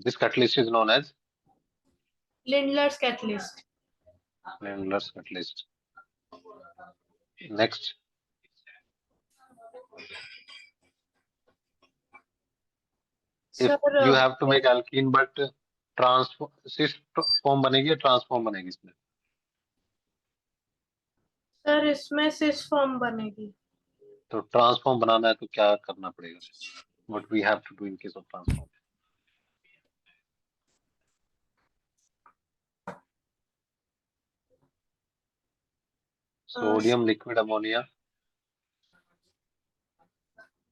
This catalyst is known as Lindlar's catalyst. Lindlar's catalyst. Next, if sir you have to make alkene but trans form, cis form बनेगी या transform बनेगी इसमें? सर इसमें सिस फॉर्म बनेगी। तो transform बनाना है तो क्या करना पड़ेगा? What we have to do in case of trans form? Sodium liquid ammonia,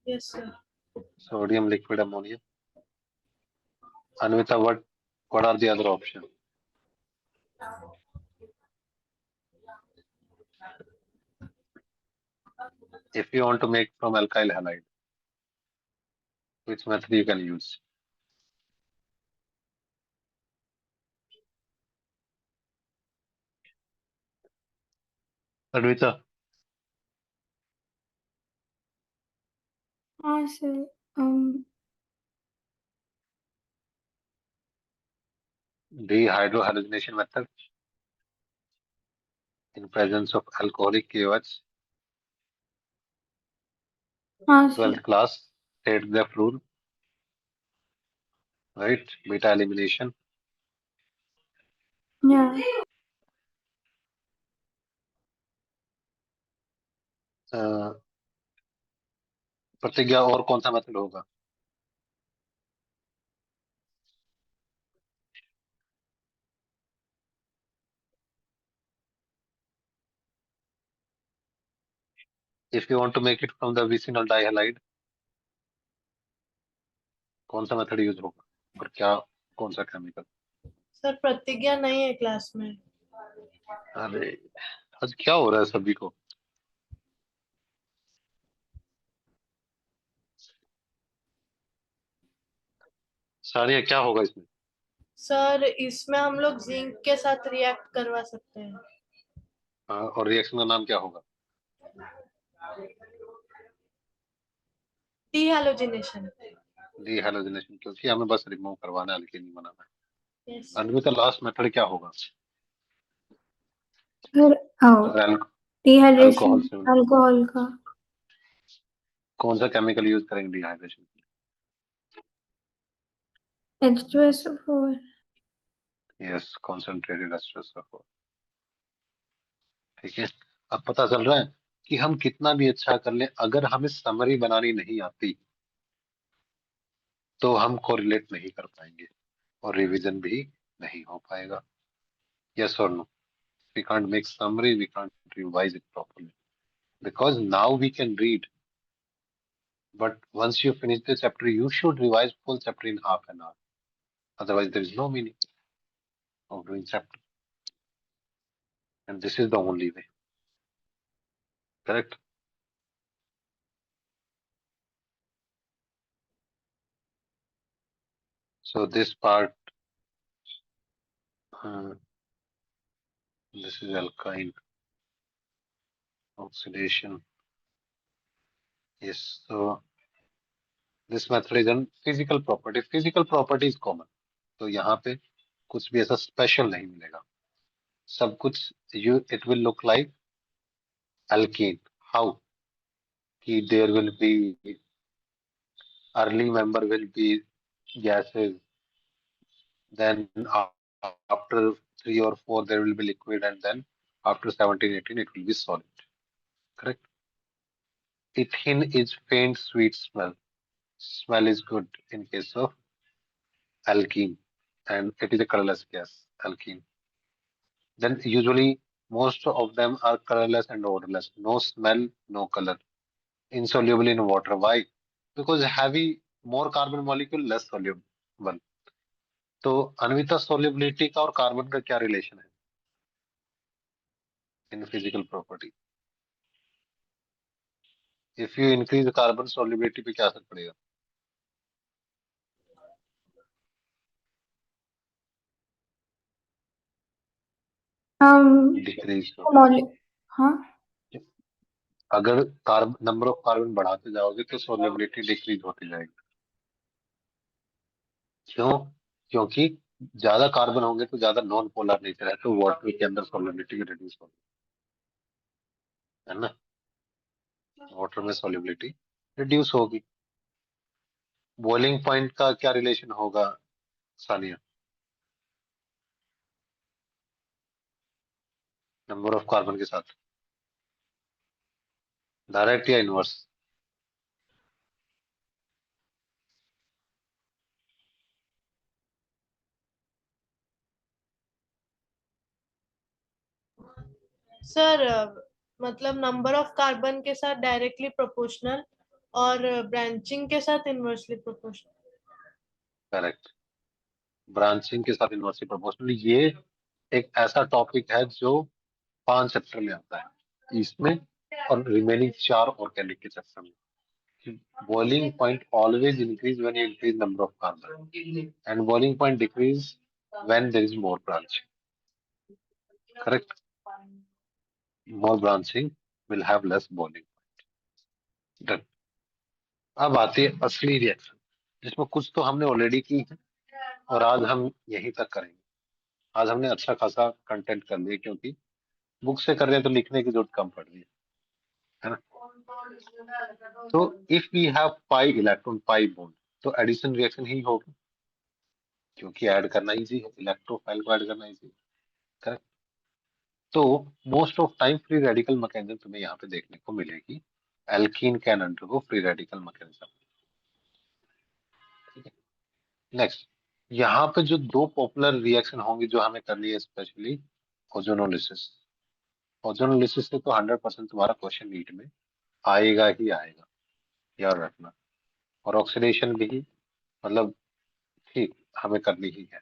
yes sir. Sodium liquid ammonia. Anvita, what are the other options? If you want to make from alkyl halide, which method you can use? Anvita, हाँ sir, dehydrohalogenation method. in presence of alcoholic KOH. हाँ sir 12th class state the rule, right? Beta elimination. या प्रतिज्ञा और कौन सा method होगा? If you want to make it from the vicinal dihalide, कौन सा मेथड यूज होगा और क्या कौन सा केमिकल? सर प्रतिज्ञा नहीं है क्लास में। अरे आज क्या हो रहा है सभी को? सानिया क्या होगा इसमें? सर इसमें हम लोग जिंक के साथ रिएक्ट करवा सकते हैं। और रिएक्शन का नाम क्या होगा? डीहैलोजिनेशन। डीहैलोजिनेशन, क्योंकि हमें बस रिमूव करवाना है, अल्कीन नहीं बनाना है। यस। अन्विता लास्ट मेथड क्या होगा? फिर डिहाइड्रेशन अल्कोहल से अल्कोहल का कौन सा केमिकल यूज करेंगे dehydration? H2SO4 yes, concentrated H2SO4। ठीक है, अब पता चल रहा है कि हम कितना भी अच्छा कर लें, अगर हमें समरी बनानी नहीं आती तो हम कोरिलेट नहीं कर पाएंगे और रिवीजन भी नहीं हो पाएगा। यस और no? We can't make summary, we can't revise it properly because now we can read, but once you finish the chapter you should revise full chapter in half an hour, otherwise there is no meaning of doing chapter, and this is the only way, correct? So this part, this is alkyne oxidation. Yes, so this method is on physical property. Physical property is common, तो यहाँ पे कुछ भी ऐसा special नहीं मिलेगा, सब कुछ it will look like alkene. How? कि there will be early member will be gases, then after 3 or 4 there will be liquid, and then after 17, 18 it will be solid, correct? Ethene is faint sweet smell. Smell is good in case of alkene, and it is a colorless gas, alkene. Then usually most of them are colorless and odorless, no smell, no color, insoluble in water. Why? Because heavy, more carbon molecule, less soluble. तो Anvita solubility का और carbon का क्या relation है in physical property? If you increase carbon solubility पे क्या असर पड़ेगा? डिक्रीज। हाँ अगर कार्बन नंबर ऑफ कार्बन बढ़ाते जाओगे तो सोल्युबिलिटी डिक्रीज होती जाएगी। क्यों? क्योंकि ज्यादा कार्बन होंगे तो ज्यादा नॉन पोलर नेचर है, तो वाटर के अंदर सोल्युबिलिटी रिड्यूस होगी, है ना? वाटर में सोल्युबिलिटी रिड्यूस होगी। बॉइलिंग पॉइंट का क्या रिलेशन होगा सानिया, नंबर ऑफ कार्बन के साथ? डायरेक्ट या इनवर्स? सर मतलब नंबर ऑफ कार्बन के साथ डायरेक्टली प्रोपोर्शनल और ब्रांचिंग के साथ इनवर्सली प्रोपोर्शनल। करेक्ट, ब्रांचिंग के साथ इनवर्सली प्रोपोर्शनल। ये एक ऐसा टॉपिक है जो 5 चैप्टर में आता है इसमें, और रिमेनिंग 4 ऑर्गेनिक के चैप्टर में। Boiling point always increase when you increase number of carbon, and boiling point decrease when there is more branching, correct? More branching will have less boiling point. अब आती है असली रिएक्शन, जिसमें कुछ तो हमने ऑलरेडी की है और आज हम यहीं तक करेंगे। आज हमने अच्छा खासा कंटेंट कर लिया, क्योंकि बुक से कर रहे हैं तो लिखने की जरूरत कम पड़ रही है ना। तो if we have pi electron pi bond तो एडिशन रिएक्शन ही होगी, क्योंकि ऐड करना इजी है, इलेक्ट्रोफाइल को ऐड करना इजी है, करेक्ट। तो most of time free radical mechanism तुम्हें यहाँ पे देखने को मिलेगी, alkene can undergo free radical mechanism. Next, यहाँ पे जो दो पॉपुलर रिएक्शन होंगी जो हमें करनी है, स्पेशली ओजोनोलिसिस। ओजोनोलिसिस से तो 100% तुम्हारा क्वेश्चन नीट में आएगा ही आएगा, याद रखना। और ऑक्सीडेशन भी मतलब ठीक हमें करनी ही है।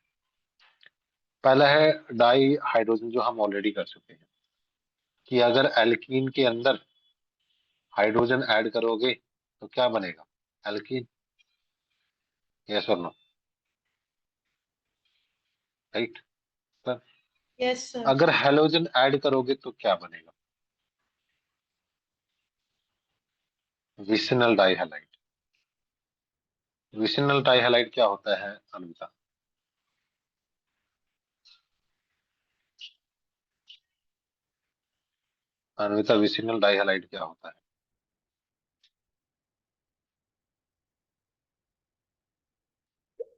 पहला है डाई हाइड्रोजन, जो हम ऑलरेडी कर चुके हैं, कि अगर एल्कीन के अंदर हाइड्रोजन ऐड करोगे तो क्या बनेगा, एल्कीन। यस और नो, राइट। Yes sir. अगर हेलोजन ऐड करोगे तो क्या बनेगा, विसिनल डाइहैलाइड। विसिनल डाइहैलाइड क्या होता है अनविता? अनविता, विसिनल डाइहैलाइड क्या होता है?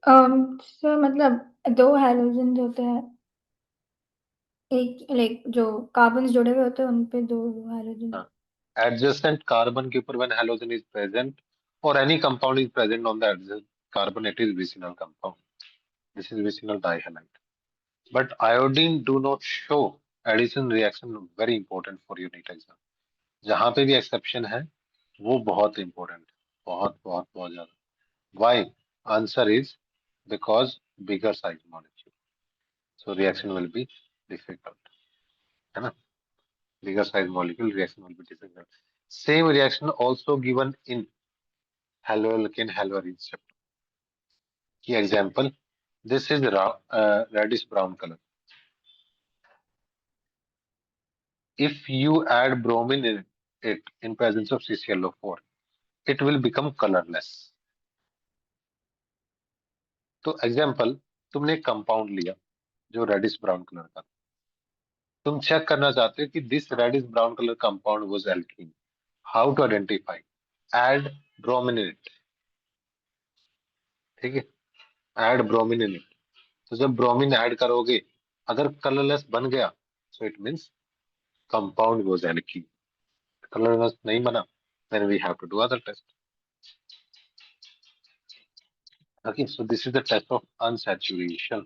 सर मतलब दो हैलोजन होते हैं, एक लाइक जो कार्बन जुड़े हुए होते हैं उन पे दो हैलोजन। हाँ, एडजेसेंट कार्बन के ऊपर व्हेन हैलोजन इज प्रेजेंट और any compound is present on the adjacent carbon, it is vicinal compound, this is vicinal dihalide. But iodine do not show addition reaction, very important for your NEET exam. जहां पे भी exception है वो बहुत important, बहुत बहुत बहुत ज्यादा। Why? Answer is because bigger size molecule, so reaction will be difficult, है ना। Bigger size molecule, reaction will be difficult. Same reaction also given in haloalkane haloarine receptor. Key example, this is reddish brown color. If you add bromine in it in presence of CClO4, it will become colorless. तो example, तुमने compound लिया जो reddish brown colour का, तुम check करना चाहते हो कि this reddish brown colour compound was alkene, how to identify? Add bromine in it, ठीक है, ऐड ब्रोमिन इन इट। तो जब ब्रोमीन ऐड करोगे अगर कलरलेस बन गया, so it means compound was alkene. Colourless नहीं बना, then we have to do other test. Okay, so this is the test of unsaturation.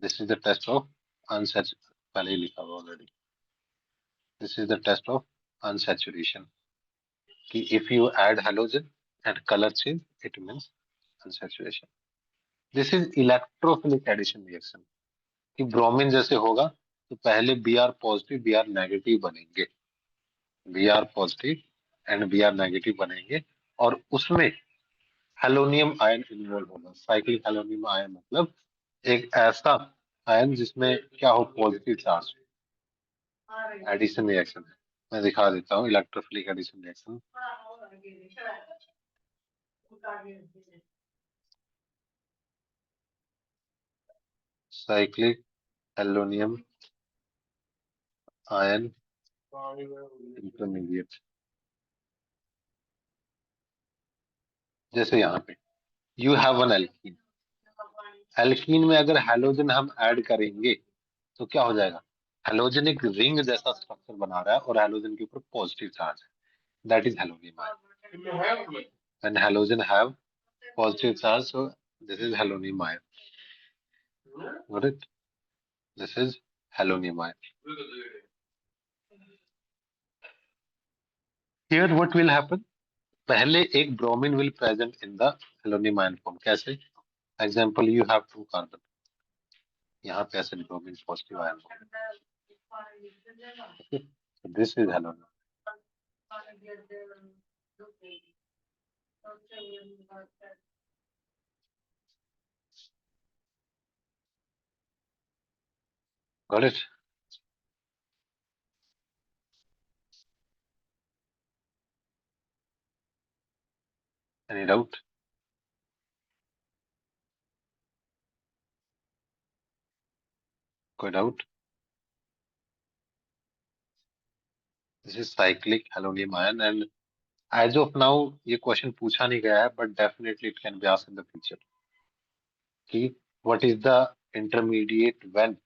This is the test of unsaturation. पहले ही लिखा हुआ already. This is the test of unsaturation. कि if you add halogen and color change, it means unsaturation. This is electrophilic addition reaction. कि bromine जैसे होगा तो पहले Br positive Br negative बनेंगे, Br positive and Br negative बनेंगे, और उसमें हेलोनियम आयन इन्वॉल्व होगा। साइक्लिक हेलोनियम आयन मतलब एक ऐसा आयन जिसमें क्या हो, पॉजिटिव चार्ज। एडिशन रिएक्शन मैं दिखा देता हूँ, electrophilic addition reaction. Cyclic halonium ion intermediate, जैसे यहाँ पे you have one alkene. Alkene में अगर हेलोजन हम ऐड करेंगे तो क्या हो जाएगा, हेलोजन एक रिंग जैसा स्ट्रक्चर बना रहा है और हेलोजन के ऊपर पॉजिटिव चार्ज है, that is halonium ion. When halogen have positive charge, so this is halonium ion, got it? This is halonium ion. Here what will happen? पहले एक bromine will present in the halonium ion form. कैसे? Example, you have 2 carbon, यहाँ पे ऐसे bromine positive ion, this is halonium. Got it? Any doubt? कोई doubt? This is cyclic halonium ion and as of now ये question पूछा नहीं गया है, but definitely it can be asked in the future कि what is the intermediate when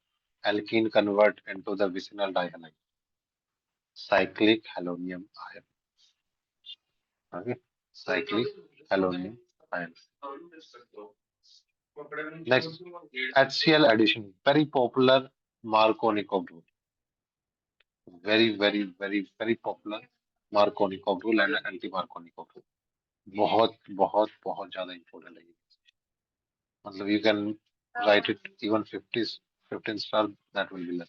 alkene convert into the vicinal dihalide? Cyclic halonium ion. Okay, cyclic halonium ion. Next, HCl addition, very popular Markovnikov rule. Very popular Markovnikov rule and anti-Markovnikov rule. बहुत ज्यादा important है ये. मतलब you can write it even 15 star, that will be less.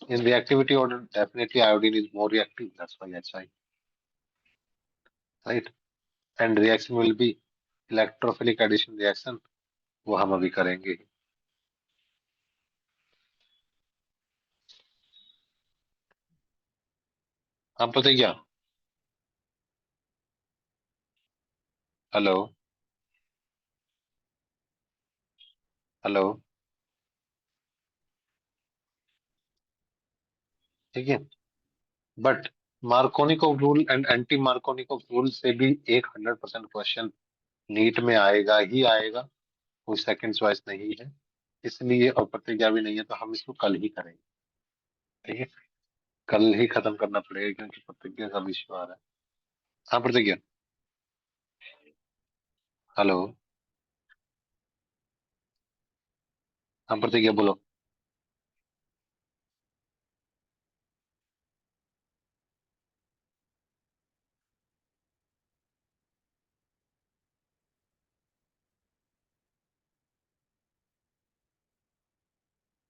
In reactivity order, definitely iodine is more reactive. That's why HI, right? And reaction will be electrophilic addition reaction. वो हम अभी करेंगे. आप पता क्या? हेलो हेलो, ठीक है. But Markovnikov rule and anti Markovnikov rule से भी एक 100% क्वेश्चन नीट में आएगा ही आएगा. कोई सेकंड चॉइस नहीं है. इसलिए और प्रतिज्ञा भी नहीं है, तो हम इसको कल ही करेंगे. ठीक है, कल ही खत्म करना पड़ेगा क्योंकि प्रतिज्ञा का इश्यू आ रहा है. हाँ प्रतिज्ञा, हेलो. हाँ प्रतिज्ञा बोलो.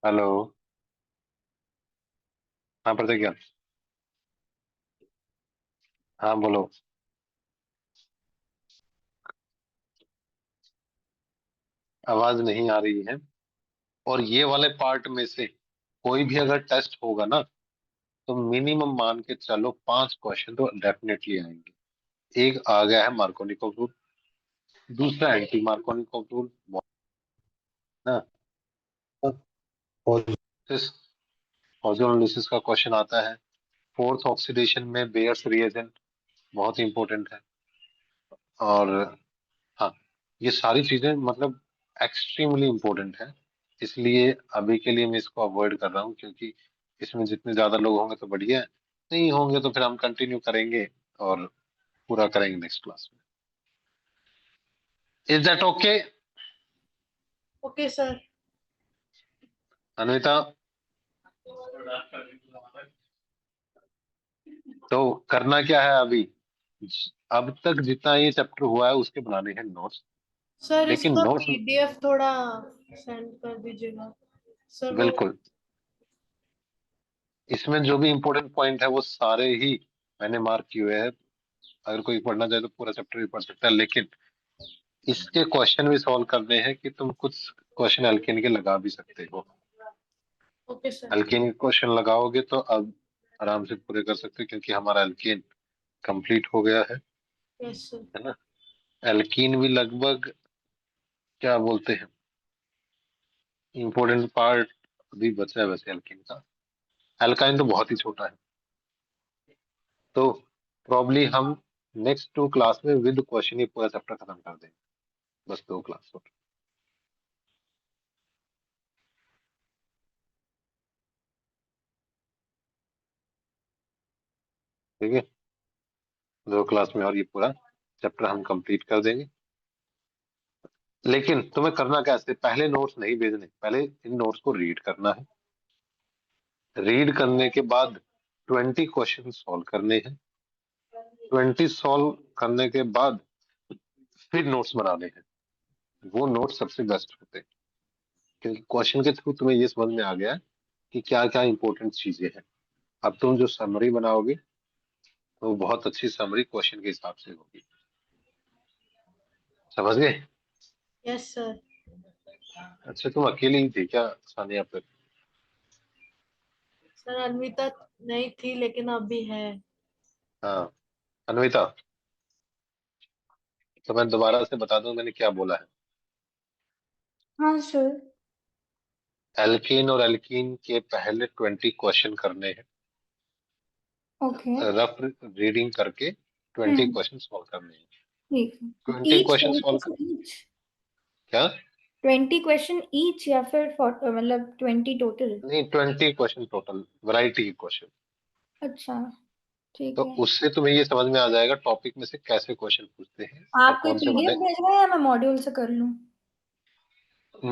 हेलो. हाँ प्रतिज्ञा, हाँ बोलो. आवाज नहीं आ रही है. और ये वाले पार्ट में से कोई भी अगर टेस्ट होगा ना, तो मिनिमम मान के चलो 5 क्वेश्चन तो डेफिनेटली आएंगे. एक आ गया है मार्कोनिकोव रूल, दूसरा एंटी मार्कोनिकोव रूल ना, ऑर्गेनोलिसिस का क्वेश्चन आता है. फोर्थ ऑक्सीडेशन में बेयर्स रिएजेंट बहुत इंपॉर्टेंट है. और हाँ, ये सारी चीजें मतलब एक्सट्रीमली इंपॉर्टेंट है. इसलिए अभी के लिए मैं इसको अवॉइड कर रहा हूँ, क्योंकि इसमें जितने ज्यादा लोग होंगे तो बढ़िया है, नहीं होंगे तो फिर हम कंटिन्यू करेंगे और पूरा करेंगे नेक्स्ट क्लास में. Is that okay? Okay sir. Anvita, तो करना क्या है अभी? अब तक जितना ये चैप्टर हुआ है उसके बनाने हैं नोट्स. सर लेकिन इसका नोट्स पीडीएफ थोड़ा सेंड कर दीजिएगा सर. वो बिल्कुल, इसमें जो भी इम्पोर्टेंट पॉइंट है वो सारे ही मैंने मार्क किए हुए हैं. अगर कोई पढ़ना चाहे तो पूरा चैप्टर भी पढ़ सकता है, लेकिन इसके क्वेश्चन भी सॉल्व करने हैं कि तुम कुछ क्वेश्चन अल्केन के लगा भी सकते हो. Okay sir. अल्केन के क्वेश्चन लगाओगे तो अब आराम से पूरे कर सकते हो, क्योंकि हमारा अल्केन कंप्लीट हो गया यस सर. है ना. एल्कीन भी लगभग, क्या बोलते हैं, इम्पोर्टेंट पार्ट अभी बचा है वैसे एल्कीन का. एल्काइन तो बहुत ही छोटा है. तो प्रॉब्ली हम नेक्स्ट 2 क्लास में विद क्वेश्चन ही पूरा चैप्टर खत्म कर देंगे. बस 2 क्लास हो. ठीक है, 2 क्लास में और ये पूरा चैप्टर हम कंप्लीट कर देंगे. लेकिन तुम्हें करना क्या है, पहले नोट्स नहीं भेजने, पहले इन नोट्स को रीड करना है. रीड करने के बाद 20 क्वेश्चन सॉल्व करने हैं. 20 सॉल्व करने के बाद फिर नोट्स बनाने हैं. वो नोट्स सबसे बेस्ट होते हैं, क्योंकि क्वेश्चन के थ्रू तुम्हें ये समझ में आ गया है कि क्या क्या इंपॉर्टेंट चीजें हैं. अब तुम जो समरी बनाओगे तो वो बहुत अच्छी समरी क्वेश्चन के हिसाब से होगी. समझ गए? Yes sir. अच्छा, तुम अकेले ही थे क्या सानिया पे? सर अन्विता नहीं थी लेकिन अभी है. हाँ अन्विता, तो मैं दोबारा से बता दूं मैंने क्या बोला है. हाँ सर. एल्केन और एल्कीन के पहले 20 क्वेश्चन करने हैं. ओके रफ रीडिंग करके 20 क्वेश्चन सॉल्व करने हैं। ठीक है 20 ईच क्वेश्चन सॉल्व कर ईच क्या 20 क्वेश्चन ईच या फिर मतलब 20 टोटल? नहीं, 20 क्वेश्चन टोटल, वैरायटी के क्वेश्चन। अच्छा ठीक तो है। उससे तुम्हें ये समझ में आ जाएगा टॉपिक में से कैसे क्वेश्चन पूछते हैं और आप कोई कौन से पीडीएफ बने। भेज रहे हैं या मैं मॉड्यूल से कर लूं?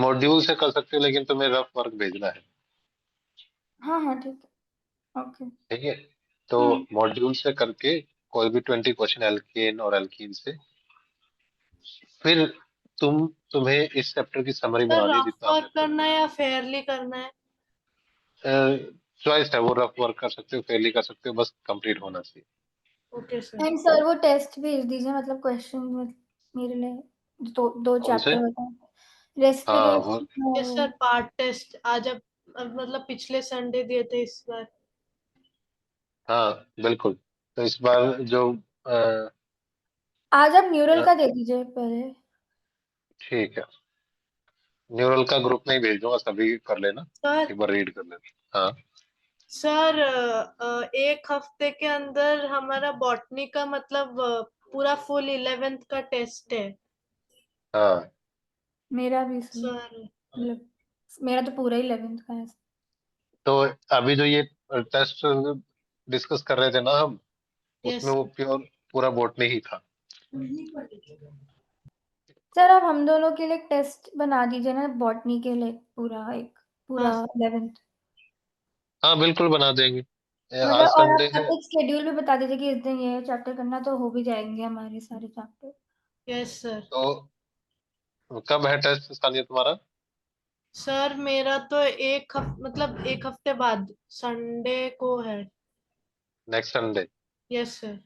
मॉड्यूल से कर सकते हो, लेकिन तुम्हें रफ वर्क भेजना है। हाँ हाँ ठीक है ओके। ठीक है, तो मॉड्यूल से करके कोई भी 20 क्वेश्चन एल्केन और एल्कीन से, फिर तुम्हें इस चैप्टर की समरी सर बनानी है रफ जितना वर्क आपने करना है या फेयरली करना है? चॉइस है, वो रफ वर्क कर सकते हो, फेयरली कर सकते हो, बस कंप्लीट होना चाहिए। Okay sir. एंड सर वो टेस्ट भेज दीजिए, मतलब क्वेश्चन मेरे लिए दो कौन से? चैप्टर बताएं। हाँ वो respiration yes sir, part test आज अब मतलब पिछले संडे दिए थे इस बार। हाँ बिल्कुल। तो इस बार जो आज आप न्यूरल का दे दीजिए पहले। ठीक है, न्यूरल का ग्रुप नहीं भेज दूंगा, सभी कर लेना, सर एक बार रीड कर लेना। हाँ सर एक हफ्ते के अंदर हमारा बॉटनी का मतलब पूरा फुल 11th का टेस्ट है हाँ, मेरा भी सर, सर। मतलब मेरा तो पूरा ही 11th का है। तो अभी जो ये टेस्ट डिस्कस कर रहे थे ना हम, यस उसमें वो प्योर पूरा बॉटनी ही था। सर आप हम दोनों के लिए टेस्ट बना दीजिए ना बॉटनी के लिए, पूरा हाँ 11th। हाँ बिल्कुल बना देंगे। आज मतलब और संडे आप है, एक शेड्यूल भी बता दीजिए कि इस दिन ये चैप्टर करना, तो हो भी जाएंगे हमारे सारे चैप्टर। Yes sir. तो कब है टेस्ट सानिया तुम्हारा? सर मेरा तो मतलब एक हफ्ते बाद संडे को है। Next Sunday. Yes sir.